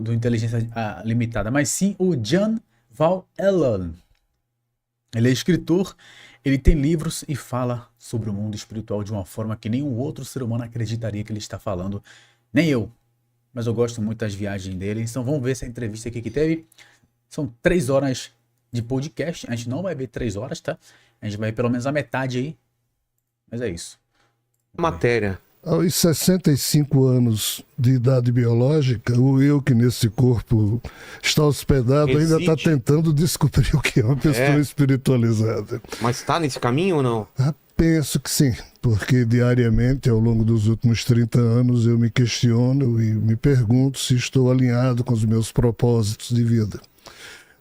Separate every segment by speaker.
Speaker 1: do Inteligência Limitada, mas sim o Jan Van Allen. Ele é escritor, ele tem livros e fala sobre o mundo espiritual de uma forma que nenhum outro ser humano acreditaria que ele está falando, nem eu. Mas eu gosto muito das viagens dele, então vamos ver essa entrevista aqui que teve. São 3 horas de podcast, a gente não vai ver 3 horas, tá? A gente vai pelo menos a metade aí, mas é isso.
Speaker 2: Matéria.
Speaker 3: Aos 65 anos de idade biológica, o eu que nesse corpo está hospedado ainda está tentando descobrir o que é uma pessoa espiritualizada.
Speaker 2: Mas está nesse caminho ou não?
Speaker 3: Penso que sim, porque diariamente, ao longo dos últimos 30 anos, eu me questiono e me pergunto se estou alinhado com os meus propósitos de vida.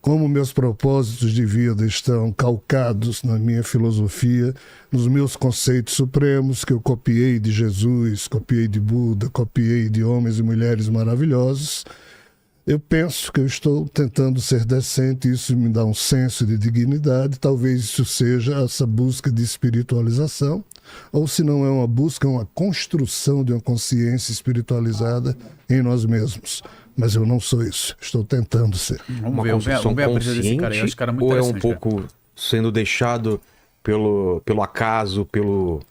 Speaker 3: Como meus propósitos de vida estão calcados na minha filosofia, nos meus conceitos supremos, que eu copiei de Jesus, copiei de Buda, copiei de homens e mulheres maravilhosos, eu penso que eu estou tentando ser decente, isso me dá um senso de dignidade, talvez isso seja essa busca de espiritualização, ou se não é uma busca, é uma construção de uma consciência espiritualizada em nós mesmos. Mas eu não sou isso, estou tentando ser.
Speaker 2: Uma construção consciente, cara. Eu acho que era muito ou é um pouco sendo deixado pelo acaso, pelo...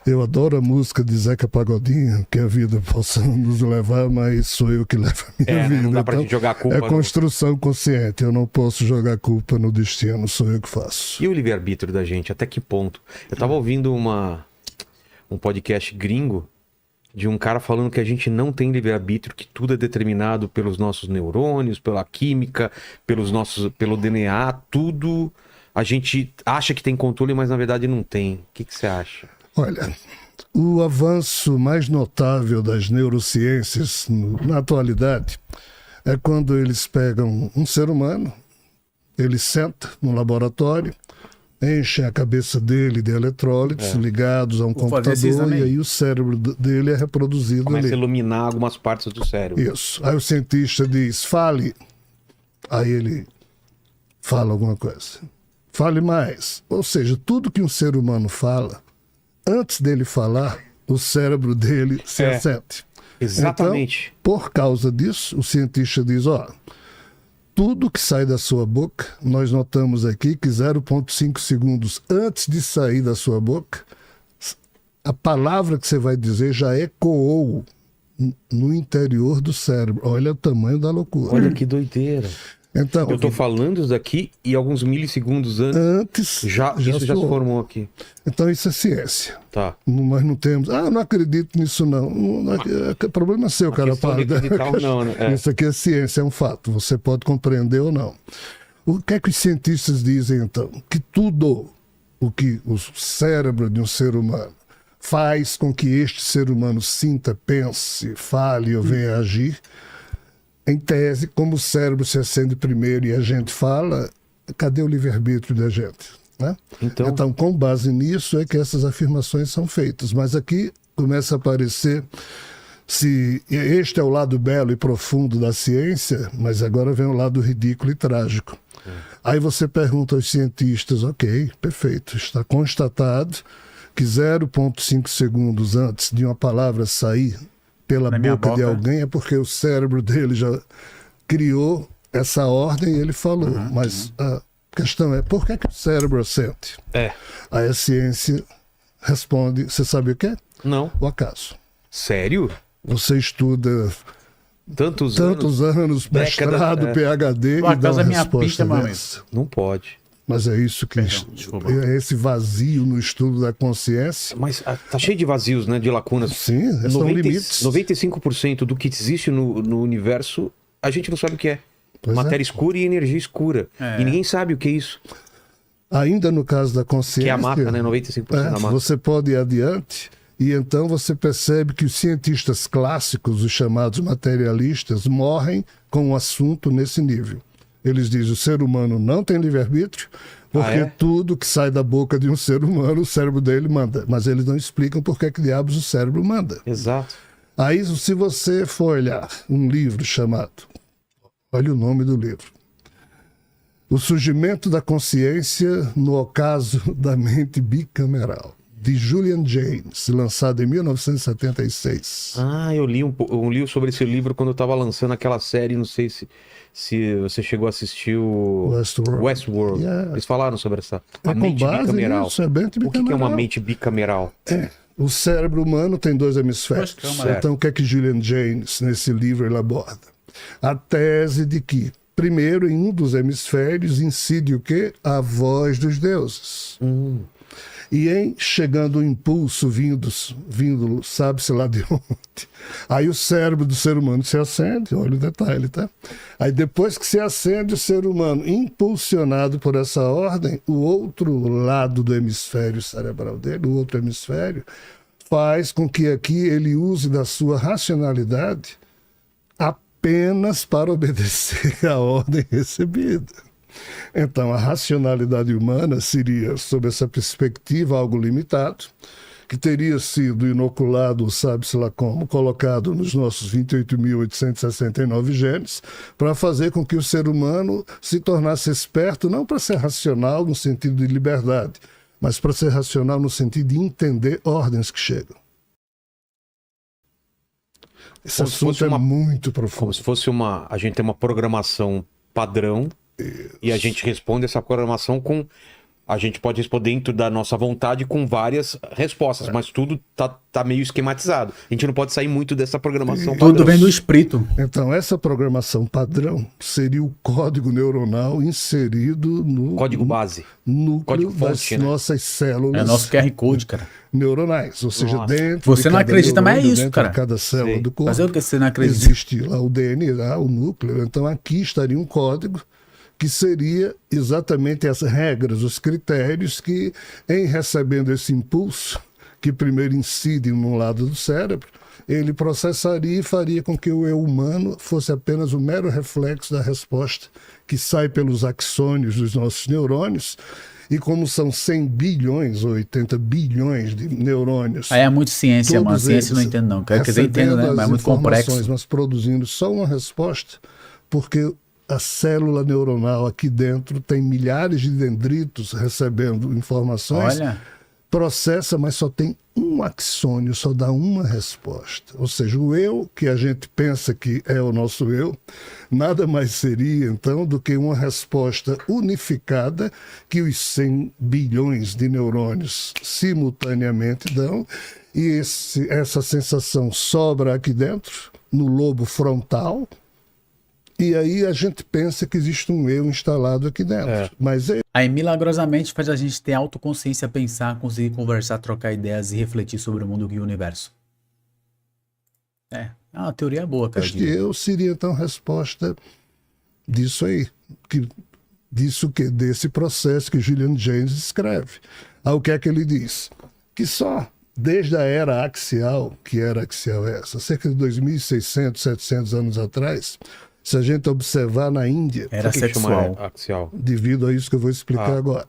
Speaker 3: Eu adoro a música de Zeca Pagodinho, que a vida possa nos levar, mas sou eu que levo a minha vida.
Speaker 2: Não dá pra gente jogar a culpa.
Speaker 3: É construção consciente, eu não posso jogar a culpa no destino, sou eu que faço.
Speaker 2: E o livre-arbítrio da gente, até que ponto? Eu tava ouvindo um podcast gringo, de um cara falando que a gente não tem livre-arbítrio, que tudo é determinado pelos nossos neurônios, pela química, pelo DNA, tudo a gente acha que tem controle, mas na verdade não tem. O que você acha?
Speaker 3: Olha, o avanço mais notável das neurociências na atualidade é quando eles pegam um ser humano, ele senta no laboratório, enchem a cabeça dele de eletrólitos ligados a um computador e aí o cérebro dele é reproduzido ali.
Speaker 2: Começa a iluminar algumas partes do cérebro.
Speaker 3: Isso. Aí o cientista diz, fale. Aí ele fala alguma coisa. Fale mais. Ou seja, tudo que um ser humano fala, antes dele falar, o cérebro dele se assente.
Speaker 2: Exatamente.
Speaker 3: Então, por causa disso, o cientista diz, tudo que sai da sua boca, nós notamos aqui que 0,5 segundos antes de sair da sua boca, a palavra que você vai dizer já ecoou no interior do cérebro. Olha o tamanho da loucura.
Speaker 2: Olha que doideira.
Speaker 3: Então,
Speaker 2: eu estou falando isso daqui e alguns milissegundos antes isso já se formou aqui.
Speaker 3: Então isso é ciência.
Speaker 2: Tá.
Speaker 3: Nós não temos... não acredito nisso não. O problema é seu, cara.
Speaker 2: Não, né?
Speaker 3: Isso aqui é ciência, é um fato. Você pode compreender ou não. O que é que os cientistas dizem então? Que tudo o que o cérebro de um ser humano faz com que este ser humano sinta, pense, fale ou venha agir, em tese, como o cérebro se acende primeiro e a gente fala, cadê o livre-arbítrio da gente? Né? Então, com base nisso é que essas afirmações são feitas. Mas aqui começa a aparecer se este é o lado belo e profundo da ciência, mas agora vem o lado ridículo e trágico. Aí você pergunta aos cientistas, ok, perfeito, está constatado que 0,5 segundos antes de uma palavra sair pela boca de alguém é porque o cérebro dele já criou essa ordem e ele falou. Mas a questão é, por que o cérebro assente? Aí a ciência responde, você sabe o que é?
Speaker 2: Não.
Speaker 3: O acaso.
Speaker 2: Sério?
Speaker 3: Você estuda
Speaker 2: tantos
Speaker 3: anos mestrado, PhD,
Speaker 1: o
Speaker 3: e dá uma
Speaker 1: é minha
Speaker 3: resposta
Speaker 1: pista,
Speaker 3: dessa.
Speaker 2: Não pode.
Speaker 3: Mas é isso que é esse vazio no estudo da consciência.
Speaker 2: Mas tá cheio de vazios, né? De lacunas.
Speaker 3: Sim, são limites.
Speaker 2: 95% do que existe no universo, a gente não sabe o que é. Matéria escura e energia escura. E ninguém sabe o que é isso.
Speaker 3: Ainda no caso da consciência...
Speaker 2: Que é a massa, né? 95% da massa.
Speaker 3: Você pode ir adiante e então você percebe que os cientistas clássicos, os chamados materialistas, morrem com o assunto nesse nível. Eles dizem, o ser humano não tem livre-arbítrio, porque tudo que sai da boca de um ser humano, o cérebro dele manda. Mas eles não explicam por que diabos o cérebro manda.
Speaker 2: Exato.
Speaker 3: Aí, se você for olhar um livro chamado... Olha o nome do livro. O surgimento da consciência no ocaso da mente bicameral. de Julian Jaynes, lançado em 1976.
Speaker 2: Eu li sobre esse livro quando eu estava lançando aquela série, não sei se você chegou a assistir o Westworld.
Speaker 3: Yeah.
Speaker 2: Eles falaram sobre essa
Speaker 3: É com
Speaker 2: mente
Speaker 3: base
Speaker 2: bicameral.
Speaker 3: nisso, é mente
Speaker 2: O que é uma
Speaker 3: bicameral.
Speaker 2: mente bicameral?
Speaker 3: O cérebro humano tem 2 hemisférios.
Speaker 1: câmaras.
Speaker 3: Então, o que é que Julian Jaynes, nesse livro, ele aborda? A tese de que, primeiro, em um dos hemisférios, incide o quê? A voz dos deuses. E em chegando o impulso vindo, sabe-se lá de onde. Aí o cérebro do ser humano se acende, olha o detalhe, tá? Aí depois que se acende o ser humano, impulsionado por essa ordem, o outro lado do hemisfério cerebral dele, o outro hemisfério, faz com que aqui ele use da sua racionalidade apenas para obedecer à ordem recebida. Então, a racionalidade humana seria, sob essa perspectiva, algo limitado, que teria sido inoculado, sabe-se lá como, colocado nos nossos 28.869 genes, para fazer com que o ser humano se tornasse esperto, não para ser racional no sentido de liberdade, mas para ser racional no sentido de entender ordens que chegam. Esse
Speaker 2: Como se
Speaker 3: assunto
Speaker 2: fosse
Speaker 3: é muito profundo.
Speaker 2: Como se fosse a gente tem uma programação padrão. Isso. E a gente responde essa programação com... A gente pode responder dentro da nossa vontade com várias respostas, mas tudo tá meio esquematizado. A gente não pode sair muito dessa programação padrão.
Speaker 1: Tudo vem do espírito.
Speaker 3: Então, essa programação padrão seria o código neuronal inserido no
Speaker 2: Código base.
Speaker 3: núcleo
Speaker 2: Código
Speaker 3: das
Speaker 2: fonte, né?
Speaker 3: nossas células
Speaker 1: É nosso QR Code, cara.
Speaker 3: neuronais. Ou seja,
Speaker 2: Nossa.
Speaker 3: dentro
Speaker 1: Você
Speaker 3: de
Speaker 1: não
Speaker 3: cada
Speaker 1: acredita, mas é
Speaker 3: neurônio,
Speaker 1: isso,
Speaker 3: dentro
Speaker 1: cara.
Speaker 3: de cada célula
Speaker 2: Sei.
Speaker 3: do corpo,
Speaker 1: Mas é o que você não acredita.
Speaker 3: existe lá o DNA, o núcleo. Então, aqui estaria um código que seria exatamente as regras, os critérios que, em recebendo esse impulso, que primeiro incide num lado do cérebro, ele processaria e faria com que o eu humano fosse apenas um mero reflexo da resposta que sai pelos axônios dos nossos neurônios. E como são 100 bilhões ou 80 bilhões de neurônios...
Speaker 1: Aí é muito ciência, mano.
Speaker 3: todos
Speaker 1: Ciência eu não
Speaker 3: eles
Speaker 1: entendo, não. Quer dizer, entendo, né?
Speaker 3: recebendo
Speaker 1: Mas é
Speaker 3: as
Speaker 1: muito complexo.
Speaker 3: informações, mas produzindo só uma resposta, porque a célula neuronal aqui dentro tem milhares de dendritos recebendo informações,
Speaker 1: Olha,
Speaker 3: processa, mas só tem um axônio, só dá uma resposta. Ou seja, o eu, que a gente pensa que é o nosso eu, nada mais seria, então, do que uma resposta unificada que os 100 bilhões de neurônios simultaneamente dão, e essa sensação sobra aqui dentro, no lobo frontal, e aí a gente pensa que existe um eu instalado aqui dentro. Mas
Speaker 1: aí milagrosamente faz a gente ter autoconsciência, pensar, conseguir conversar, trocar ideias e refletir sobre o mundo e o universo. É uma teoria boa, cara.
Speaker 3: este eu seria então a resposta disso aí, desse processo que Julian Jaynes escreve. O que é que ele diz? Que só desde a era axial, que era axial essa, cerca de 2.600, 700 anos atrás, se a gente observar na Índia,
Speaker 1: Era
Speaker 2: Por que
Speaker 1: sexual.
Speaker 2: chama axial?
Speaker 3: devido a isso que eu vou explicar agora.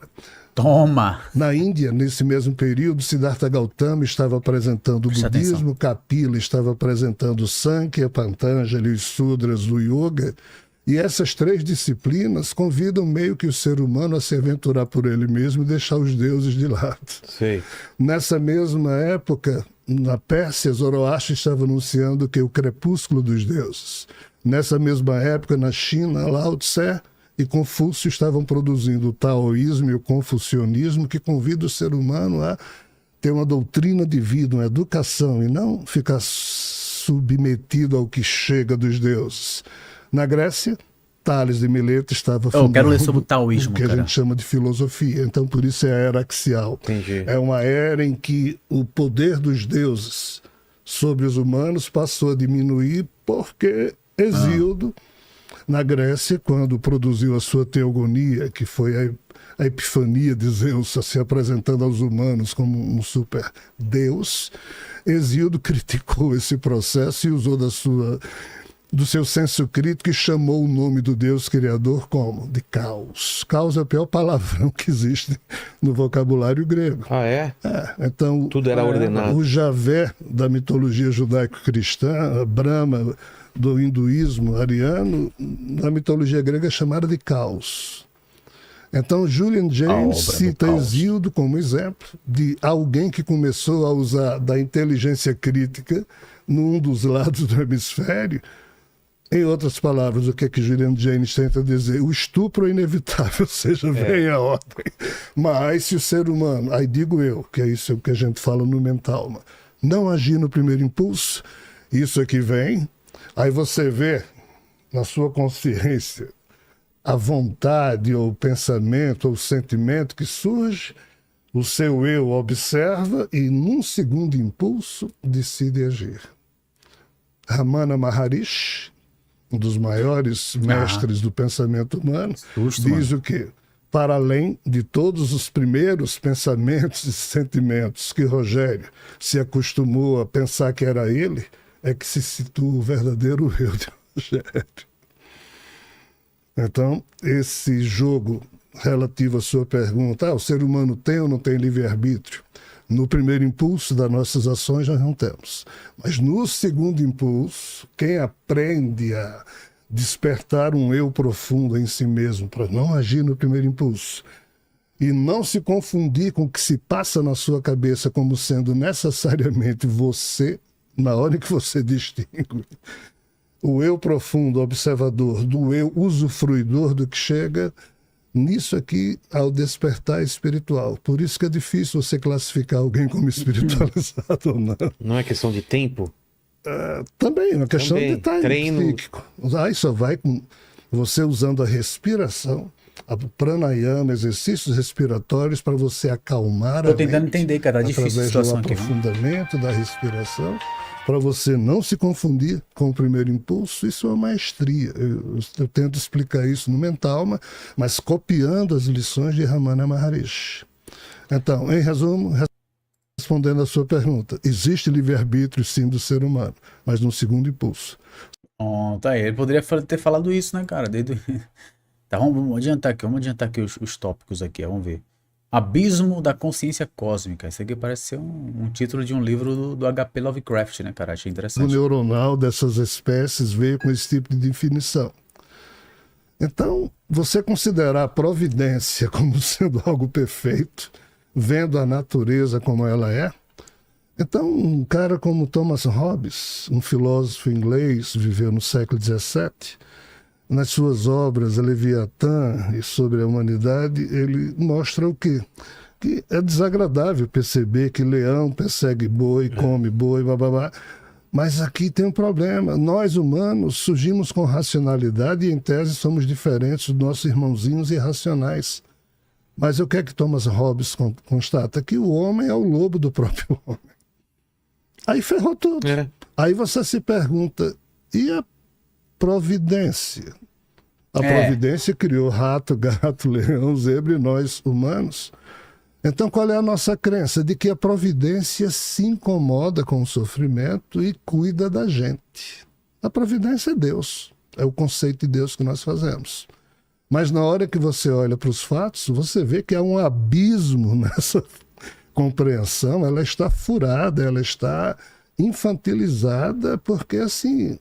Speaker 1: Toma!
Speaker 3: Na Índia, nesse mesmo período, Siddhartha Gautama estava apresentando o
Speaker 1: Presta
Speaker 3: budismo, Kapila estava apresentando o Sankhya, Patanjali, os Sudras do Yoga, e essas 3 disciplinas convidam meio que o ser humano a se aventurar por ele mesmo e deixar os deuses de lado.
Speaker 2: Sei.
Speaker 3: Nessa mesma época, na Pérsia, Zoroastro estava anunciando que o crepúsculo dos deuses. Nessa mesma época, na China, Lao Tse e Confúcio estavam produzindo o taoísmo e o confucionismo, que convida o ser humano a ter uma doutrina de vida, uma educação, e não ficar submetido ao que chega dos deuses. Na Grécia, Tales de Mileto estava
Speaker 1: Eu quero ler
Speaker 3: fundando
Speaker 1: sobre o taoísmo,
Speaker 3: o que a
Speaker 1: cara.
Speaker 3: gente chama de filosofia. Então, por isso é a era axial.
Speaker 2: Entendi.
Speaker 3: É uma era em que o poder dos deuses sobre os humanos passou a diminuir porque Hesíodo, na Grécia, quando produziu a sua teogonia, que foi a epifania de Zeus se apresentando aos humanos como um super deus, Hesíodo criticou esse processo e usou do seu senso crítico e chamou o nome do Deus criador como? De caos. Caos é o pior palavrão que existe no vocabulário grego.
Speaker 2: Ah, é?
Speaker 3: Então,
Speaker 2: Tudo era ordenado.
Speaker 3: O Javé da mitologia judaico-cristã, a Brahma do hinduísmo ariano, na mitologia grega é chamada de caos. Então, Julian Jaynes
Speaker 1: obra do
Speaker 3: cita
Speaker 1: caos.
Speaker 3: Hesíodo como exemplo de alguém que começou a usar da inteligência crítica num dos lados do hemisfério. Em outras palavras, o que é que Julian Jaynes tenta dizer? O estupro é inevitável, ou seja, vem a ordem. Mas se o ser humano, aí digo eu, que é isso que a gente fala no mental, não agir no primeiro impulso, isso aqui vem, aí você vê na sua consciência a vontade ou o pensamento ou o sentimento que surge, o seu eu observa e, num segundo impulso, decide agir. Ramana Maharishi, um dos maiores mestres do pensamento humano, diz o quê? Para além de todos os primeiros pensamentos e sentimentos que Rogério se acostumou a pensar que era ele, é que se situa o verdadeiro eu de Rogério. Então, esse jogo relativo à sua pergunta, o ser humano tem ou não tem livre-arbítrio? No primeiro impulso das nossas ações nós não temos. Mas no segundo impulso, quem aprende a despertar um eu profundo em si mesmo para não agir no primeiro impulso e não se confundir com o que se passa na sua cabeça como sendo necessariamente você, na hora que você distingue o eu profundo, observador, do eu usufruidor do que chega, nisso aqui, ao despertar espiritual. Por isso que é difícil você classificar alguém como espiritualizado ou não.
Speaker 2: Não é questão de tempo?
Speaker 3: Também, é uma questão de
Speaker 2: treino.
Speaker 3: psíquico. Aí só vai com você usando a respiração, a pranayama, exercícios respiratórios para você acalmar
Speaker 1: Tô
Speaker 3: a
Speaker 1: tentando
Speaker 3: mente,
Speaker 1: entender, cara, tá difícil a
Speaker 3: através do
Speaker 1: situação aqui.
Speaker 3: aprofundamento da respiração, para você não se confundir com o primeiro impulso. Isso é uma maestria. Eu tento explicar isso no Mentalma, mas copiando as lições de Ramana Maharishi. Então, em resumo, respondendo a sua pergunta, existe livre-arbítrio sim do ser humano, mas no segundo impulso.
Speaker 1: Tá aí. Ele poderia ter falado isso, né, cara? Tá, vamos adiantar aqui os tópicos aqui, ó, vamos ver. Abismo da Consciência Cósmica. Isso aqui parece ser um título de um livro do HP Lovecraft, né, cara? Achei
Speaker 3: O
Speaker 1: interessante.
Speaker 3: neuronal dessas espécies veio com esse tipo de definição. Então, você considerar a providência como sendo algo perfeito, vendo a natureza como ela é. Então, um cara como Thomas Hobbes, um filósofo inglês, viveu no século XVII, nas suas obras, a Leviatã e sobre a humanidade, ele mostra o quê? Que é desagradável perceber que leão persegue boi, come boi, bababá. Mas aqui tem um problema. Nós, humanos, surgimos com racionalidade e, em tese, somos diferentes dos nossos irmãozinhos irracionais. Mas o que é que Thomas Hobbes constata? Que o homem é o lobo do próprio homem. Aí ferrou tudo. Aí você se pergunta, e a providência? A providência criou rato, gato, leão, zebra e nós, humanos. Então, qual é a nossa crença? De que a providência se incomoda com o sofrimento e cuida da gente. A providência é Deus. É o conceito de Deus que nós fazemos. Mas na hora que você olha para os fatos, você vê que há um abismo nessa compreensão. Ela está furada, ela está infantilizada, porque assim...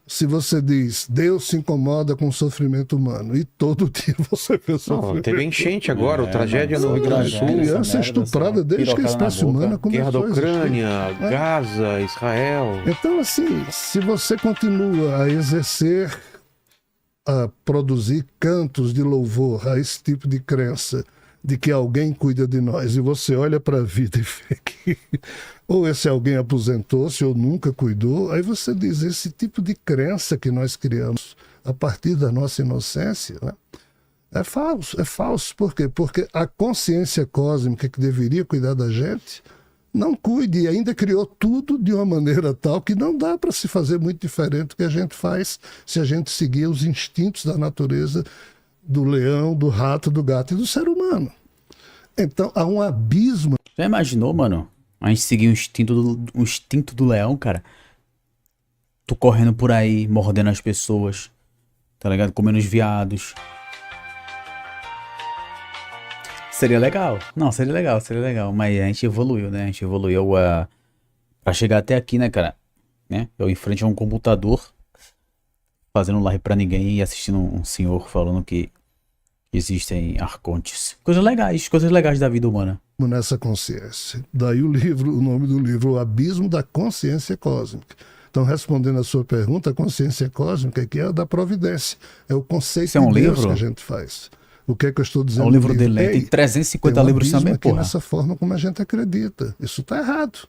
Speaker 3: Se você diz, Deus se incomoda com o sofrimento humano, e todo dia você vê sofrimento.
Speaker 2: Não, teve enchente agora, tragédia no Rio Grande do Sul.
Speaker 3: Criança estuprada desde que a espécie humana começou.
Speaker 2: Guerra da Ucrânia, Gaza, Israel.
Speaker 3: Então, assim, se você continua a exercer, a produzir cantos de louvor a esse tipo de crença, de que alguém cuida de nós, e você olha para a vida e vê que ou esse alguém aposentou-se ou nunca cuidou, aí você diz, esse tipo de crença que nós criamos a partir da nossa inocência, né, é falso. É falso. Por quê? Porque a consciência cósmica que deveria cuidar da gente não cuida e ainda criou tudo de uma maneira tal que não dá para se fazer muito diferente do que a gente faz se a gente seguir os instintos da natureza do leão, do rato, do gato e do ser humano. Então, há um abismo.
Speaker 1: Já imaginou, mano? A gente seguir o instinto do leão, cara? Tu correndo por aí, mordendo as pessoas, tá ligado? Comendo os viados. Seria legal. Não, seria legal. Mas a gente evoluiu, né? A gente evoluiu pra chegar até aqui, né, cara? Né? Eu em frente a um computador, fazendo live pra ninguém e assistindo um senhor falando que Existem arcontes. Coisas legais da vida humana.
Speaker 3: Nessa consciência. Daí o nome do livro, O Abismo da Consciência Cósmica. Então, respondendo a sua pergunta, a consciência cósmica que é a da providência. É o conceito
Speaker 1: Isso é um
Speaker 3: de Deus
Speaker 1: livro?
Speaker 3: que a gente faz. O que é que eu estou dizendo?
Speaker 1: É um livro
Speaker 3: no
Speaker 1: dele, né? Tem
Speaker 3: Ei,
Speaker 1: 350
Speaker 3: tem um
Speaker 1: livros
Speaker 3: abismo
Speaker 1: também,
Speaker 3: aqui
Speaker 1: porra.
Speaker 3: nessa forma como a gente acredita. Isso está errado.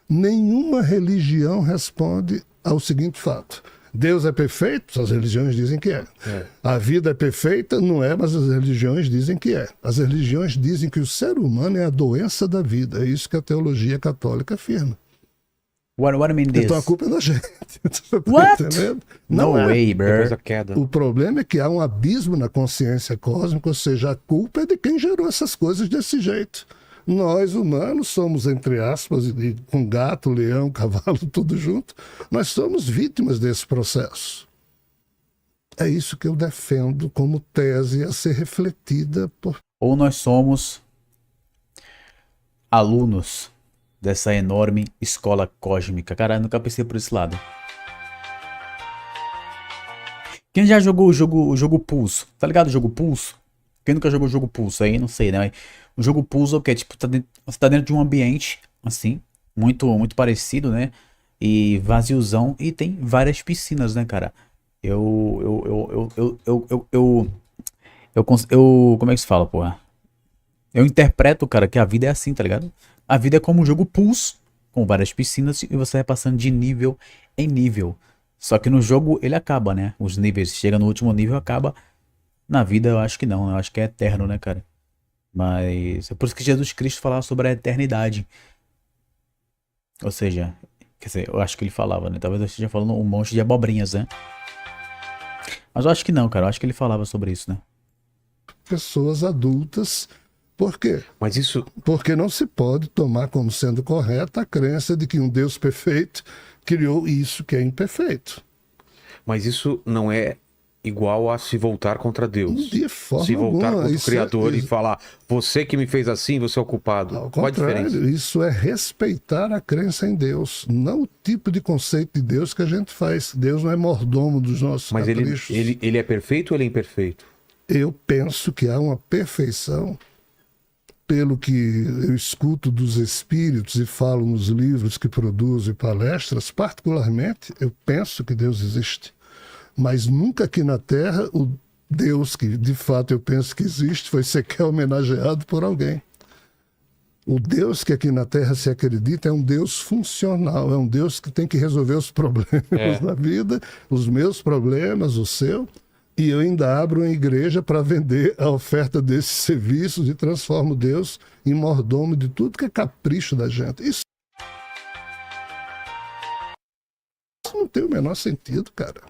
Speaker 3: Nenhuma religião responde ao seguinte fato. Deus é perfeito? As religiões dizem que é. A vida é perfeita? Não é, mas as religiões dizem que é. As religiões dizem que o ser humano é a doença da vida. É isso que a teologia católica afirma.
Speaker 1: What I mean this?
Speaker 3: Então a culpa é da gente. Tá
Speaker 1: What?
Speaker 3: entendendo?
Speaker 1: No
Speaker 3: Não é.
Speaker 1: way,
Speaker 2: Depois
Speaker 1: bro.
Speaker 2: da queda.
Speaker 3: O problema é que há um abismo na consciência cósmica, ou seja, a culpa é de quem gerou essas coisas desse jeito. Nós, humanos, somos, entre aspas, e com gato, leão, cavalo, tudo junto, nós somos vítimas desse processo. É isso que eu defendo como tese a ser refletida por...
Speaker 1: Ou nós somos alunos dessa enorme escola cósmica. Cara, eu nunca pensei por esse lado. Quem já jogou o jogo Pulso? Tá ligado o jogo Pulso? Quem nunca jogou o jogo Pulso aí, não sei, né? O jogo Pulso é o que? Tipo, você tá dentro de um ambiente, assim, muito parecido, né? E vaziozão. E tem várias piscinas, né, cara? Como é que se fala, porra? Eu interpreto, cara, que a vida é assim, tá ligado? A vida é como um jogo Pulse, com várias piscinas, e você vai passando de nível em nível. Só que no jogo ele acaba, né? Os níveis, chega no último nível, acaba. Na vida eu acho que não, eu acho que é eterno, né, cara? Mas é por isso que Jesus Cristo falava sobre a eternidade. Ou seja, quer dizer, eu acho que ele falava, né? Talvez eu esteja falando um monte de abobrinhas, né? Mas eu acho que não, cara. Eu acho que ele falava sobre isso, né?
Speaker 3: pessoas adultas. Por quê?
Speaker 2: Mas isso,
Speaker 3: Porque não se pode tomar como sendo correta a crença de que um Deus perfeito criou isso que é imperfeito.
Speaker 2: mas isso não é igual a se voltar contra Deus.
Speaker 3: De forma
Speaker 2: Se voltar
Speaker 3: alguma.
Speaker 2: contra o
Speaker 3: Isso
Speaker 2: Criador
Speaker 3: é-
Speaker 2: e falar, você que me fez assim, você é o culpado.
Speaker 3: Ao
Speaker 2: Qual a diferença?
Speaker 3: contrário, isso é respeitar a crença em Deus, não o tipo de conceito de Deus que a gente faz. Deus não é mordomo dos nossos
Speaker 2: Mas
Speaker 3: caprichos.
Speaker 2: ele é perfeito ou ele é imperfeito?
Speaker 3: Eu penso que há uma perfeição, pelo que eu escuto dos espíritos e falo nos livros que produzo e palestras, particularmente, eu penso que Deus existe. Mas nunca aqui na Terra o Deus que de fato eu penso que existe foi sequer homenageado por alguém. O Deus que aqui na Terra se acredita é um Deus funcional, é um Deus que tem que resolver os problemas da vida, os meus problemas, o seu. E eu ainda abro uma igreja para vender a oferta desses serviços e transformo Deus em mordomo de tudo que é capricho da gente. Isso não tem o menor sentido, cara.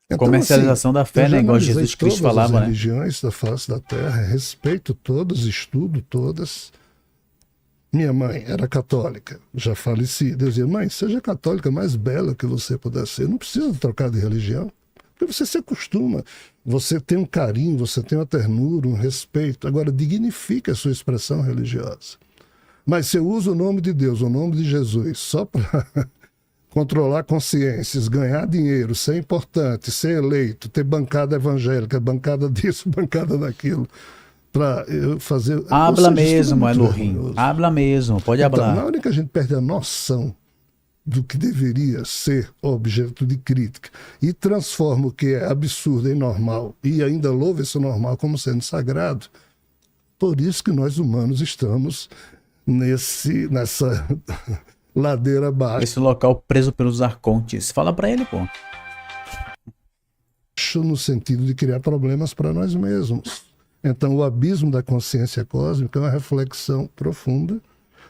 Speaker 3: Então,
Speaker 1: Comercialização da fé,
Speaker 3: eu já
Speaker 1: né? Igual
Speaker 3: analisei
Speaker 1: Jesus Cristo
Speaker 3: todas
Speaker 1: falava,
Speaker 3: as
Speaker 1: né?
Speaker 3: religiões da face da Terra, respeito todas, estudo todas. Minha mãe era católica, já falecida. Eu dizia, mãe, seja a católica mais bela que você puder ser. Não precisa trocar de religião. Porque você se acostuma, você tem um carinho, você tem uma ternura, um respeito. Agora, dignifica a sua expressão religiosa. Mas se eu uso o nome de Deus, o nome de Jesus, só para controlar consciências, ganhar dinheiro, ser importante, ser eleito, ter bancada evangélica, bancada disso, bancada daquilo, para eu fazer...
Speaker 1: Habla
Speaker 3: Ou seja, isso tudo
Speaker 1: mesmo,
Speaker 3: é
Speaker 1: é
Speaker 3: muito
Speaker 1: Elohim.
Speaker 3: vergonhoso.
Speaker 1: Habla mesmo, pode
Speaker 3: Então,
Speaker 1: hablar.
Speaker 3: na hora que a gente perde a noção do que deveria ser objeto de crítica e transforma o que é absurdo em normal e ainda louva esse normal como sendo sagrado, por isso que nós humanos estamos nessa ladeira abaixo,
Speaker 1: Esse local preso pelos arcontes. Fala pra ele, pô.
Speaker 3: no sentido de criar problemas para nós mesmos. Então, o abismo da consciência cósmica é uma reflexão profunda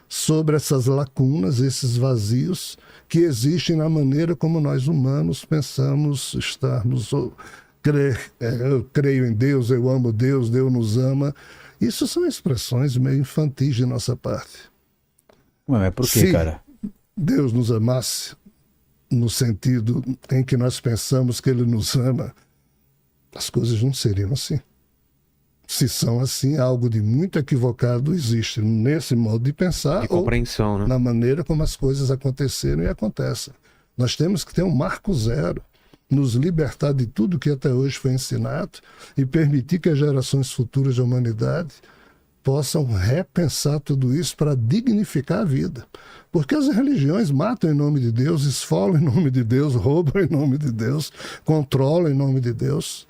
Speaker 3: sobre essas lacunas, esses vazios que existem na maneira como nós humanos pensamos estarmos. Eu creio em Deus, eu amo Deus, Deus nos ama. Isso são expressões meio infantis de nossa parte.
Speaker 1: Ué, mas por quê,
Speaker 3: Se
Speaker 1: cara?
Speaker 3: Deus nos amasse no sentido em que nós pensamos que Ele nos ama, as coisas não seriam assim. Se são assim, algo de muito equivocado existe nesse modo de pensar
Speaker 2: De
Speaker 3: ou
Speaker 2: compreensão, né?
Speaker 3: na maneira como as coisas aconteceram e acontecem. Nós temos que ter um marco zero. nos libertar de tudo que até hoje foi ensinado e permitir que as gerações futuras da humanidade possam repensar tudo isso para dignificar a vida. Porque as religiões matam em nome de Deus, esfolam em nome de Deus, roubam em nome de Deus, controlam em nome de Deus.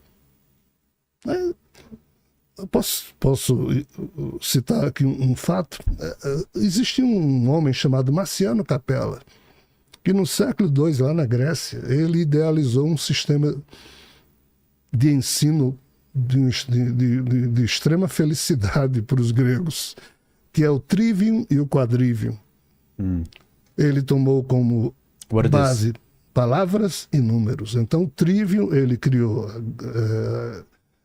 Speaker 3: Eu posso citar aqui um fato. Existia um homem chamado Marciano Capella, que no século II, lá na Grécia, ele idealizou um sistema de ensino de extrema felicidade para os gregos, que é o trivium e o quadrivium. Ele tomou como base palavras e números. Então, o trivium, ele criou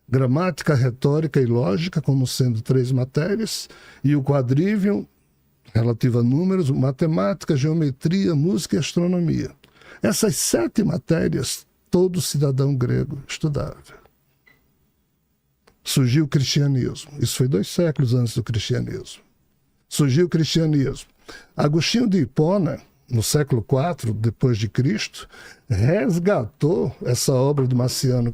Speaker 3: gramática, retórica e lógica como sendo 3 matérias, e o quadrivium, relativo a números, matemática, geometria, música e astronomia. Essas 7 matérias, todo cidadão grego estudava. Surgiu o cristianismo. Isso foi 2 séculos antes do cristianismo. Surgiu o cristianismo. Agostinho de Hipona, no século IV depois de Cristo, resgatou essa obra de Marciano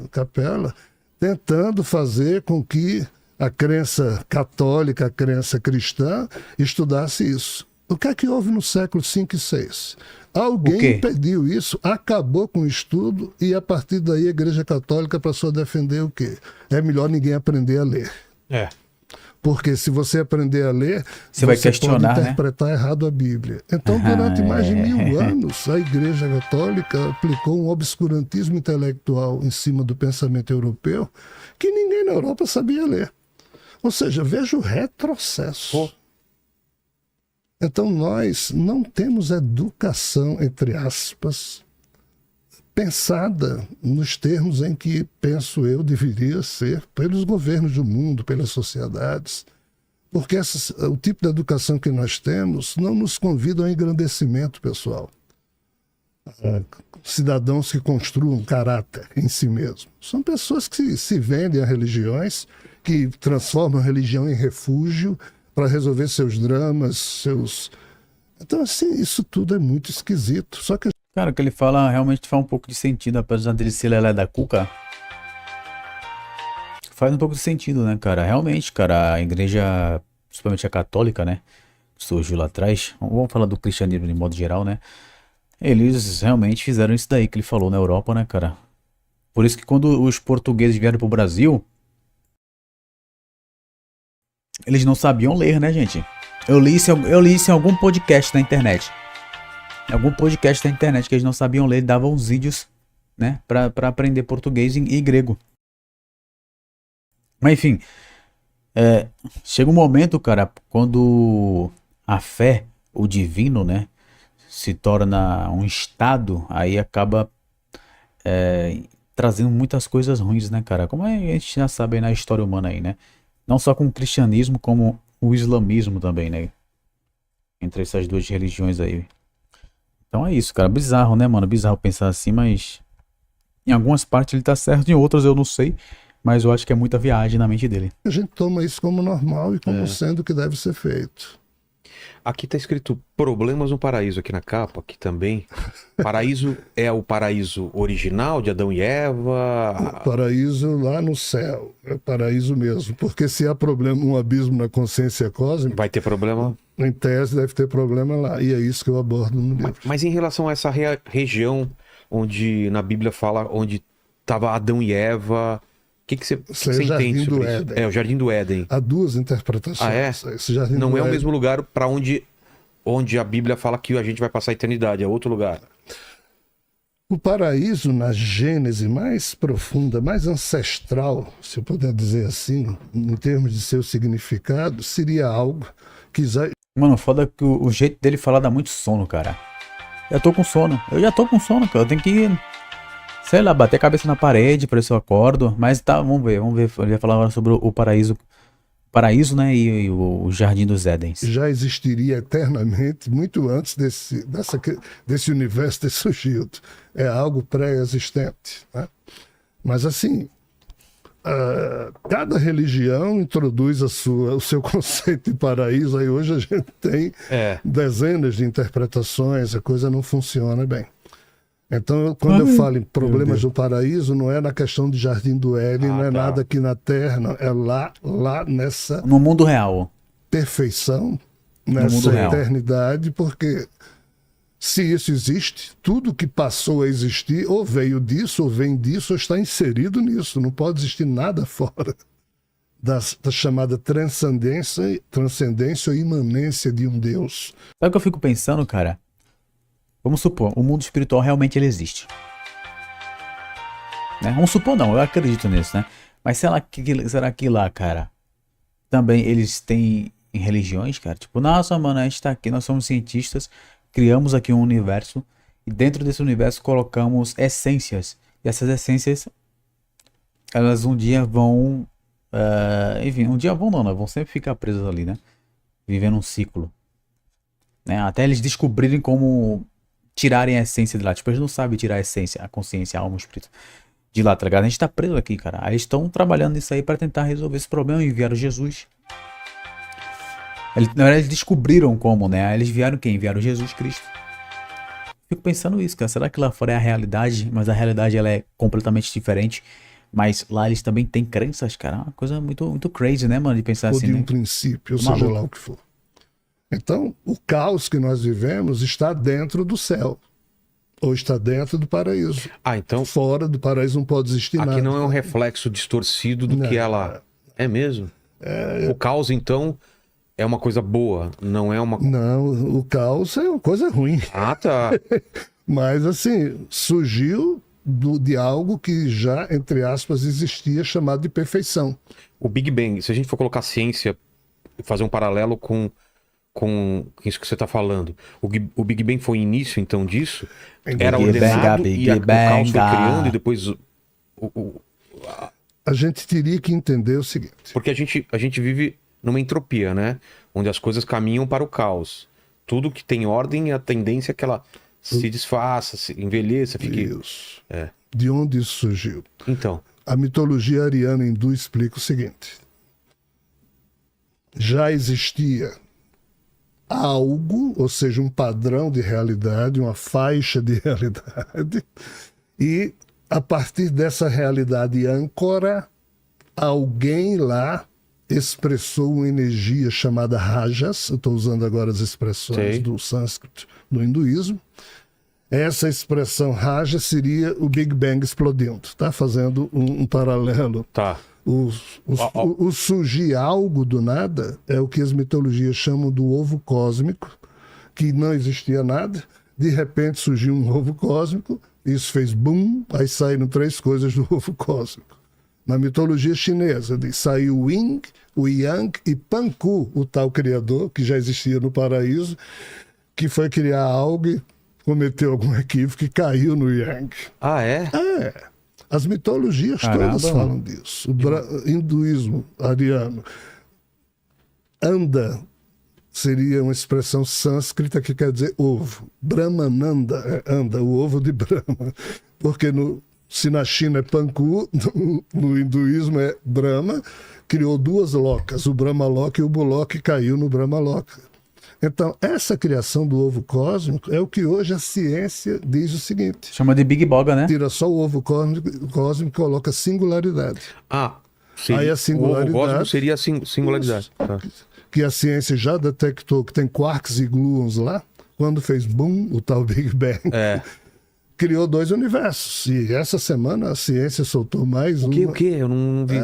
Speaker 3: Capella, tentando fazer com que a crença católica, a crença cristã, estudasse isso. O que é que houve no século V e VI? Alguém impediu isso, acabou com o estudo e a partir daí a Igreja Católica passou a defender o quê? É melhor ninguém aprender a ler. Porque se você aprender a ler, você vai questionar, pode interpretar errado a Bíblia. Então, durante mais de 1000 anos, a Igreja Católica aplicou um obscurantismo intelectual em cima do pensamento europeu que ninguém na Europa sabia ler. Ou seja, veja o retrocesso. Então, nós não temos educação, entre aspas, pensada nos termos em que, penso eu, deveria ser pelos governos do mundo, pelas sociedades. Porque o tipo de educação que nós temos não nos convida ao engrandecimento pessoal. Cidadãos que construam caráter em si mesmos. São pessoas que se vendem a religiões, que transformam a religião em refúgio para resolver seus dramas, seus... Então, assim, isso tudo é muito esquisito. Só que...
Speaker 1: Cara, o que ele fala realmente faz um pouco de sentido, apesar dele ser lelé da cuca. Faz um pouco de sentido, né, cara? Realmente, cara, a igreja, principalmente a católica, né, surgiu lá atrás. Vamos falar do cristianismo de modo geral, né? Eles realmente fizeram isso daí que ele falou na Europa, né, cara? Por isso que quando os portugueses vieram pro Brasil, eles não sabiam ler, né, gente? Eu li isso em algum podcast na internet. Em algum podcast da internet que eles não sabiam ler, davam uns vídeos, né, pra aprender português e grego. Mas enfim, chega um momento, cara, quando a fé, o divino, né, se torna um estado, aí acaba trazendo muitas coisas ruins, né, cara? Como a gente já sabe aí na história humana aí, né? Não só com o cristianismo, como o islamismo também, né? Entre essas 2 religiões aí. Então é isso, cara. Bizarro, né, mano? Bizarro pensar assim, mas em algumas partes ele tá certo, em outras eu não sei. Mas eu acho que é muita viagem na mente dele.
Speaker 3: A gente toma isso como normal e como sendo o que deve ser feito.
Speaker 2: Aqui tá escrito Problemas no Paraíso, aqui na capa, aqui também. Paraíso é o paraíso original de Adão e Eva?
Speaker 3: O paraíso lá no céu, é o paraíso mesmo. Porque se há problema, um abismo na consciência cósmica...
Speaker 2: Vai ter problema?
Speaker 3: Em tese deve ter problema lá, e é isso que eu abordo no livro.
Speaker 2: Mas em relação a essa região onde na Bíblia fala onde estava Adão e Eva... O que você entende sobre isso?
Speaker 3: Éden.
Speaker 2: É o Jardim do Éden.
Speaker 3: Há 2 interpretações.
Speaker 2: Ah, é? Não é o mesmo lugar para onde a Bíblia fala que a gente vai passar a eternidade, é outro lugar.
Speaker 3: O paraíso, na gênese mais profunda, mais ancestral, se eu puder dizer assim, em termos de seu significado, seria algo que...
Speaker 1: Mano, foda que o jeito dele falar dá muito sono, cara. Eu tô com sono. Eu já tô com sono, cara. Eu tenho que... sei lá, bater a cabeça na parede para ver se eu acordo. Mas tá, vamos ver. Ele vai falar agora sobre o paraíso, né, e o Jardim dos Édens.
Speaker 3: Já existiria eternamente, muito antes desse universo ter surgido. É algo pré-existente, né? Mas assim, cada religião introduz o seu conceito de paraíso. Aí hoje a gente tem dezenas de interpretações, a coisa não funciona bem. Então, quando eu falo em
Speaker 1: Deus.
Speaker 3: problemas do paraíso, não é na questão de Jardim do Éden, não é
Speaker 2: tá.
Speaker 3: nada aqui na Terra, não. É lá nessa
Speaker 1: No mundo real.
Speaker 3: perfeição,
Speaker 1: mundo
Speaker 3: nessa
Speaker 1: real.
Speaker 3: eternidade, porque se isso existe, tudo que passou a existir, ou veio disso, ou vem disso, ou está inserido nisso. Não pode existir nada fora da chamada transcendência ou imanência de um Deus.
Speaker 1: Sabe o que eu fico pensando, cara? Vamos supor, o mundo espiritual realmente ele existe. Né? Vamos supor não, eu acredito nisso, né? Mas será que lá, cara, também eles têm religiões, cara? Tipo, nossa, mano, a gente tá aqui, nós somos cientistas, criamos aqui um universo, e dentro desse universo colocamos essências. E essas essências, elas um dia vão... enfim, um dia vão não, né? Vão sempre ficar presas ali, né? Vivendo um ciclo. Né? Até eles descobrirem como tirarem a essência de lá. Tipo, eles não sabem tirar a essência, a consciência, a alma, o espírito de lá, tá ligado? A gente tá preso aqui, cara. Aí eles estão trabalhando nisso aí pra tentar resolver esse problema e enviaram Jesus. Na verdade, eles descobriram como, né? Aí eles vieram quem? Enviaram Jesus Cristo. Fico pensando isso, cara. Será que lá fora é a realidade, mas a realidade ela é completamente diferente? Mas lá eles também têm crenças, cara. É uma coisa muito, muito crazy, né, mano? De pensar
Speaker 3: Ou
Speaker 1: assim,
Speaker 3: de um
Speaker 1: né?
Speaker 3: princípio, ou
Speaker 1: Maluco.
Speaker 3: seja lá o que for. Então, o caos que nós vivemos está dentro do céu. Ou está dentro do paraíso.
Speaker 2: Então
Speaker 3: Fora do paraíso não pode existir
Speaker 2: aqui
Speaker 3: nada.
Speaker 2: não é um reflexo distorcido do
Speaker 3: Não.
Speaker 2: que é lá. É mesmo? O caos, então, é uma coisa boa, não é uma...
Speaker 3: Não, o caos é uma coisa ruim.
Speaker 2: Ah, tá.
Speaker 3: Mas, assim, surgiu de algo que já, entre aspas, existia, chamado de perfeição.
Speaker 2: O Big Bang, se a gente for colocar ciência e fazer um paralelo com isso que você está falando, o Big Bang foi o início, então, disso? Era
Speaker 1: Big
Speaker 2: ordenado
Speaker 1: Bang,
Speaker 2: e o
Speaker 1: Big
Speaker 2: caos foi
Speaker 1: Bang.
Speaker 2: criando e depois...
Speaker 3: A gente teria que entender o seguinte.
Speaker 2: Porque a gente vive numa entropia, né? Onde as coisas caminham para o caos. Tudo que tem ordem, a tendência é que ela se desfaça, se envelheça, fique...
Speaker 3: Isso.
Speaker 2: É.
Speaker 3: De onde isso surgiu?
Speaker 2: Então,
Speaker 3: A mitologia ariana hindu explica o seguinte. Já existia algo, ou seja, um padrão de realidade, uma faixa de realidade, e a partir dessa realidade âncora, alguém lá expressou uma energia chamada rajas, eu estou usando agora as expressões
Speaker 2: Sei.
Speaker 3: do sânscrito, do hinduísmo. Essa expressão raja seria o Big Bang explodindo, tá? Fazendo um paralelo.
Speaker 2: tá.
Speaker 3: O surgir algo do nada é o que as mitologias chamam do ovo cósmico, que não existia nada, de repente surgiu um ovo cósmico, isso fez boom, aí saíram 3 coisas do ovo cósmico. Na mitologia chinesa, saiu o Yin, o Yang e Panku, o tal criador, que já existia no paraíso, que foi criar algo e cometeu algum equívoco e caiu no Yang.
Speaker 2: Ah, é?
Speaker 3: As mitologias
Speaker 1: Caramba,
Speaker 3: todas falam disso. O hinduísmo ariano. Anda seria uma expressão sânscrita que quer dizer ovo. Brahmananda é anda, o ovo de Brahma. Porque se na China é Panku, no hinduísmo é Brahma, criou 2 locas, o Brahmaloka e o Buloka, e caiu no Brahmaloka. Então, essa criação do ovo cósmico é o que hoje a ciência diz o seguinte.
Speaker 1: Chama de Big Boga, né?
Speaker 3: Tira só o ovo cósmico e coloca singularidade.
Speaker 2: Ah, seria,
Speaker 3: Aí a singularidade-
Speaker 2: o ovo cósmico seria a singularidade. Tá.
Speaker 3: Que a ciência já detectou que tem quarks e gluons lá. Quando fez boom, o tal Big Bang, criou 2 universos. E essa semana a ciência soltou mais
Speaker 2: O que? Eu não vi.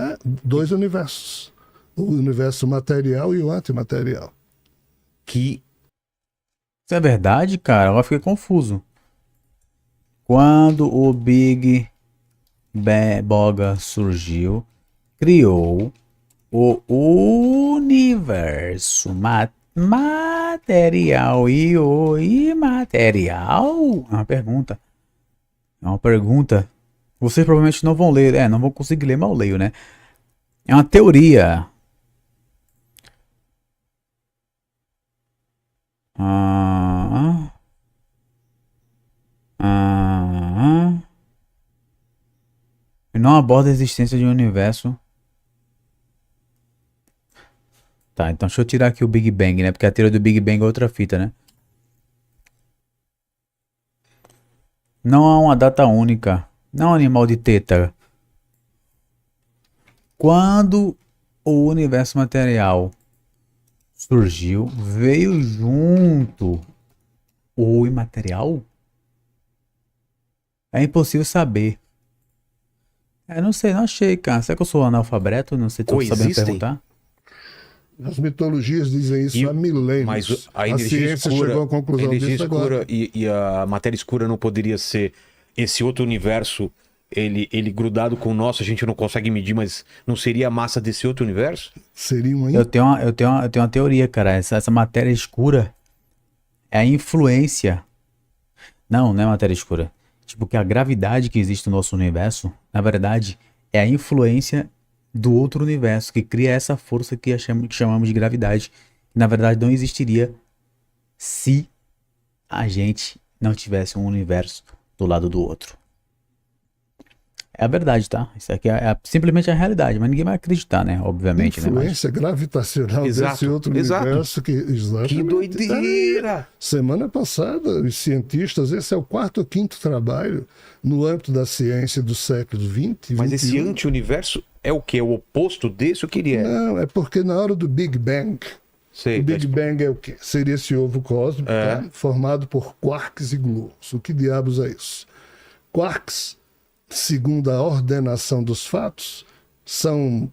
Speaker 3: 2 universos. O universo material e o antimaterial.
Speaker 2: Que
Speaker 1: Isso é verdade, cara? Agora fiquei confuso. Quando o Big Boga surgiu, criou o universo material e o imaterial? É uma pergunta. É uma pergunta. Vocês provavelmente não vão ler. Não vão conseguir ler, mas eu leio, né? É uma teoria. Não aborda a existência de um universo. Tá, então deixa eu tirar aqui o Big Bang, né? Porque a teoria do Big Bang é outra fita, né? Não há uma data única. Não, animal de teta. Quando o universo material surgiu, veio junto o imaterial? É impossível saber. Eu não sei, não achei, cara. Será que eu sou analfabeto? Não sei, tô sabendo
Speaker 2: Coexistem?
Speaker 1: perguntar.
Speaker 3: As mitologias dizem isso há milênios.
Speaker 2: Mas a
Speaker 3: a
Speaker 2: energia
Speaker 3: ciência
Speaker 2: escura,
Speaker 3: chegou à
Speaker 2: a
Speaker 3: conclusão
Speaker 2: energia
Speaker 3: disso agora.
Speaker 2: escura e a matéria escura não poderia ser esse outro universo, ele grudado com o nosso, a gente não consegue medir, mas não seria a massa desse outro universo?
Speaker 3: Seria uma
Speaker 1: Eu tenho uma teoria, cara. Essa matéria escura é a influência. Não é matéria escura. Tipo, que a gravidade que existe no nosso universo, na verdade, é a influência do outro universo, que cria essa força que chamamos de gravidade. Que, na verdade, não existiria se a gente não tivesse um universo do lado do outro. É a verdade, tá? Isso aqui é simplesmente a realidade, mas ninguém vai acreditar, né? Obviamente, né? Mas
Speaker 3: influência gravitacional
Speaker 2: Exato,
Speaker 3: desse outro
Speaker 2: exato.
Speaker 3: universo que exatamente.
Speaker 2: Que doideira!
Speaker 3: Semana passada, os cientistas, esse é o 4º ou 5º trabalho no âmbito da ciência do século XX.
Speaker 2: Mas esse
Speaker 3: 21.
Speaker 2: anti-universo é o quê? O oposto desse? O que ele é?
Speaker 3: Não, é porque na hora do Big Bang,
Speaker 2: Sei,
Speaker 3: o Big Bang é o quê? Seria esse ovo cósmico, tá? Formado por quarks e gluons. O que diabos é isso? Quarks, segundo a ordenação dos fatos, são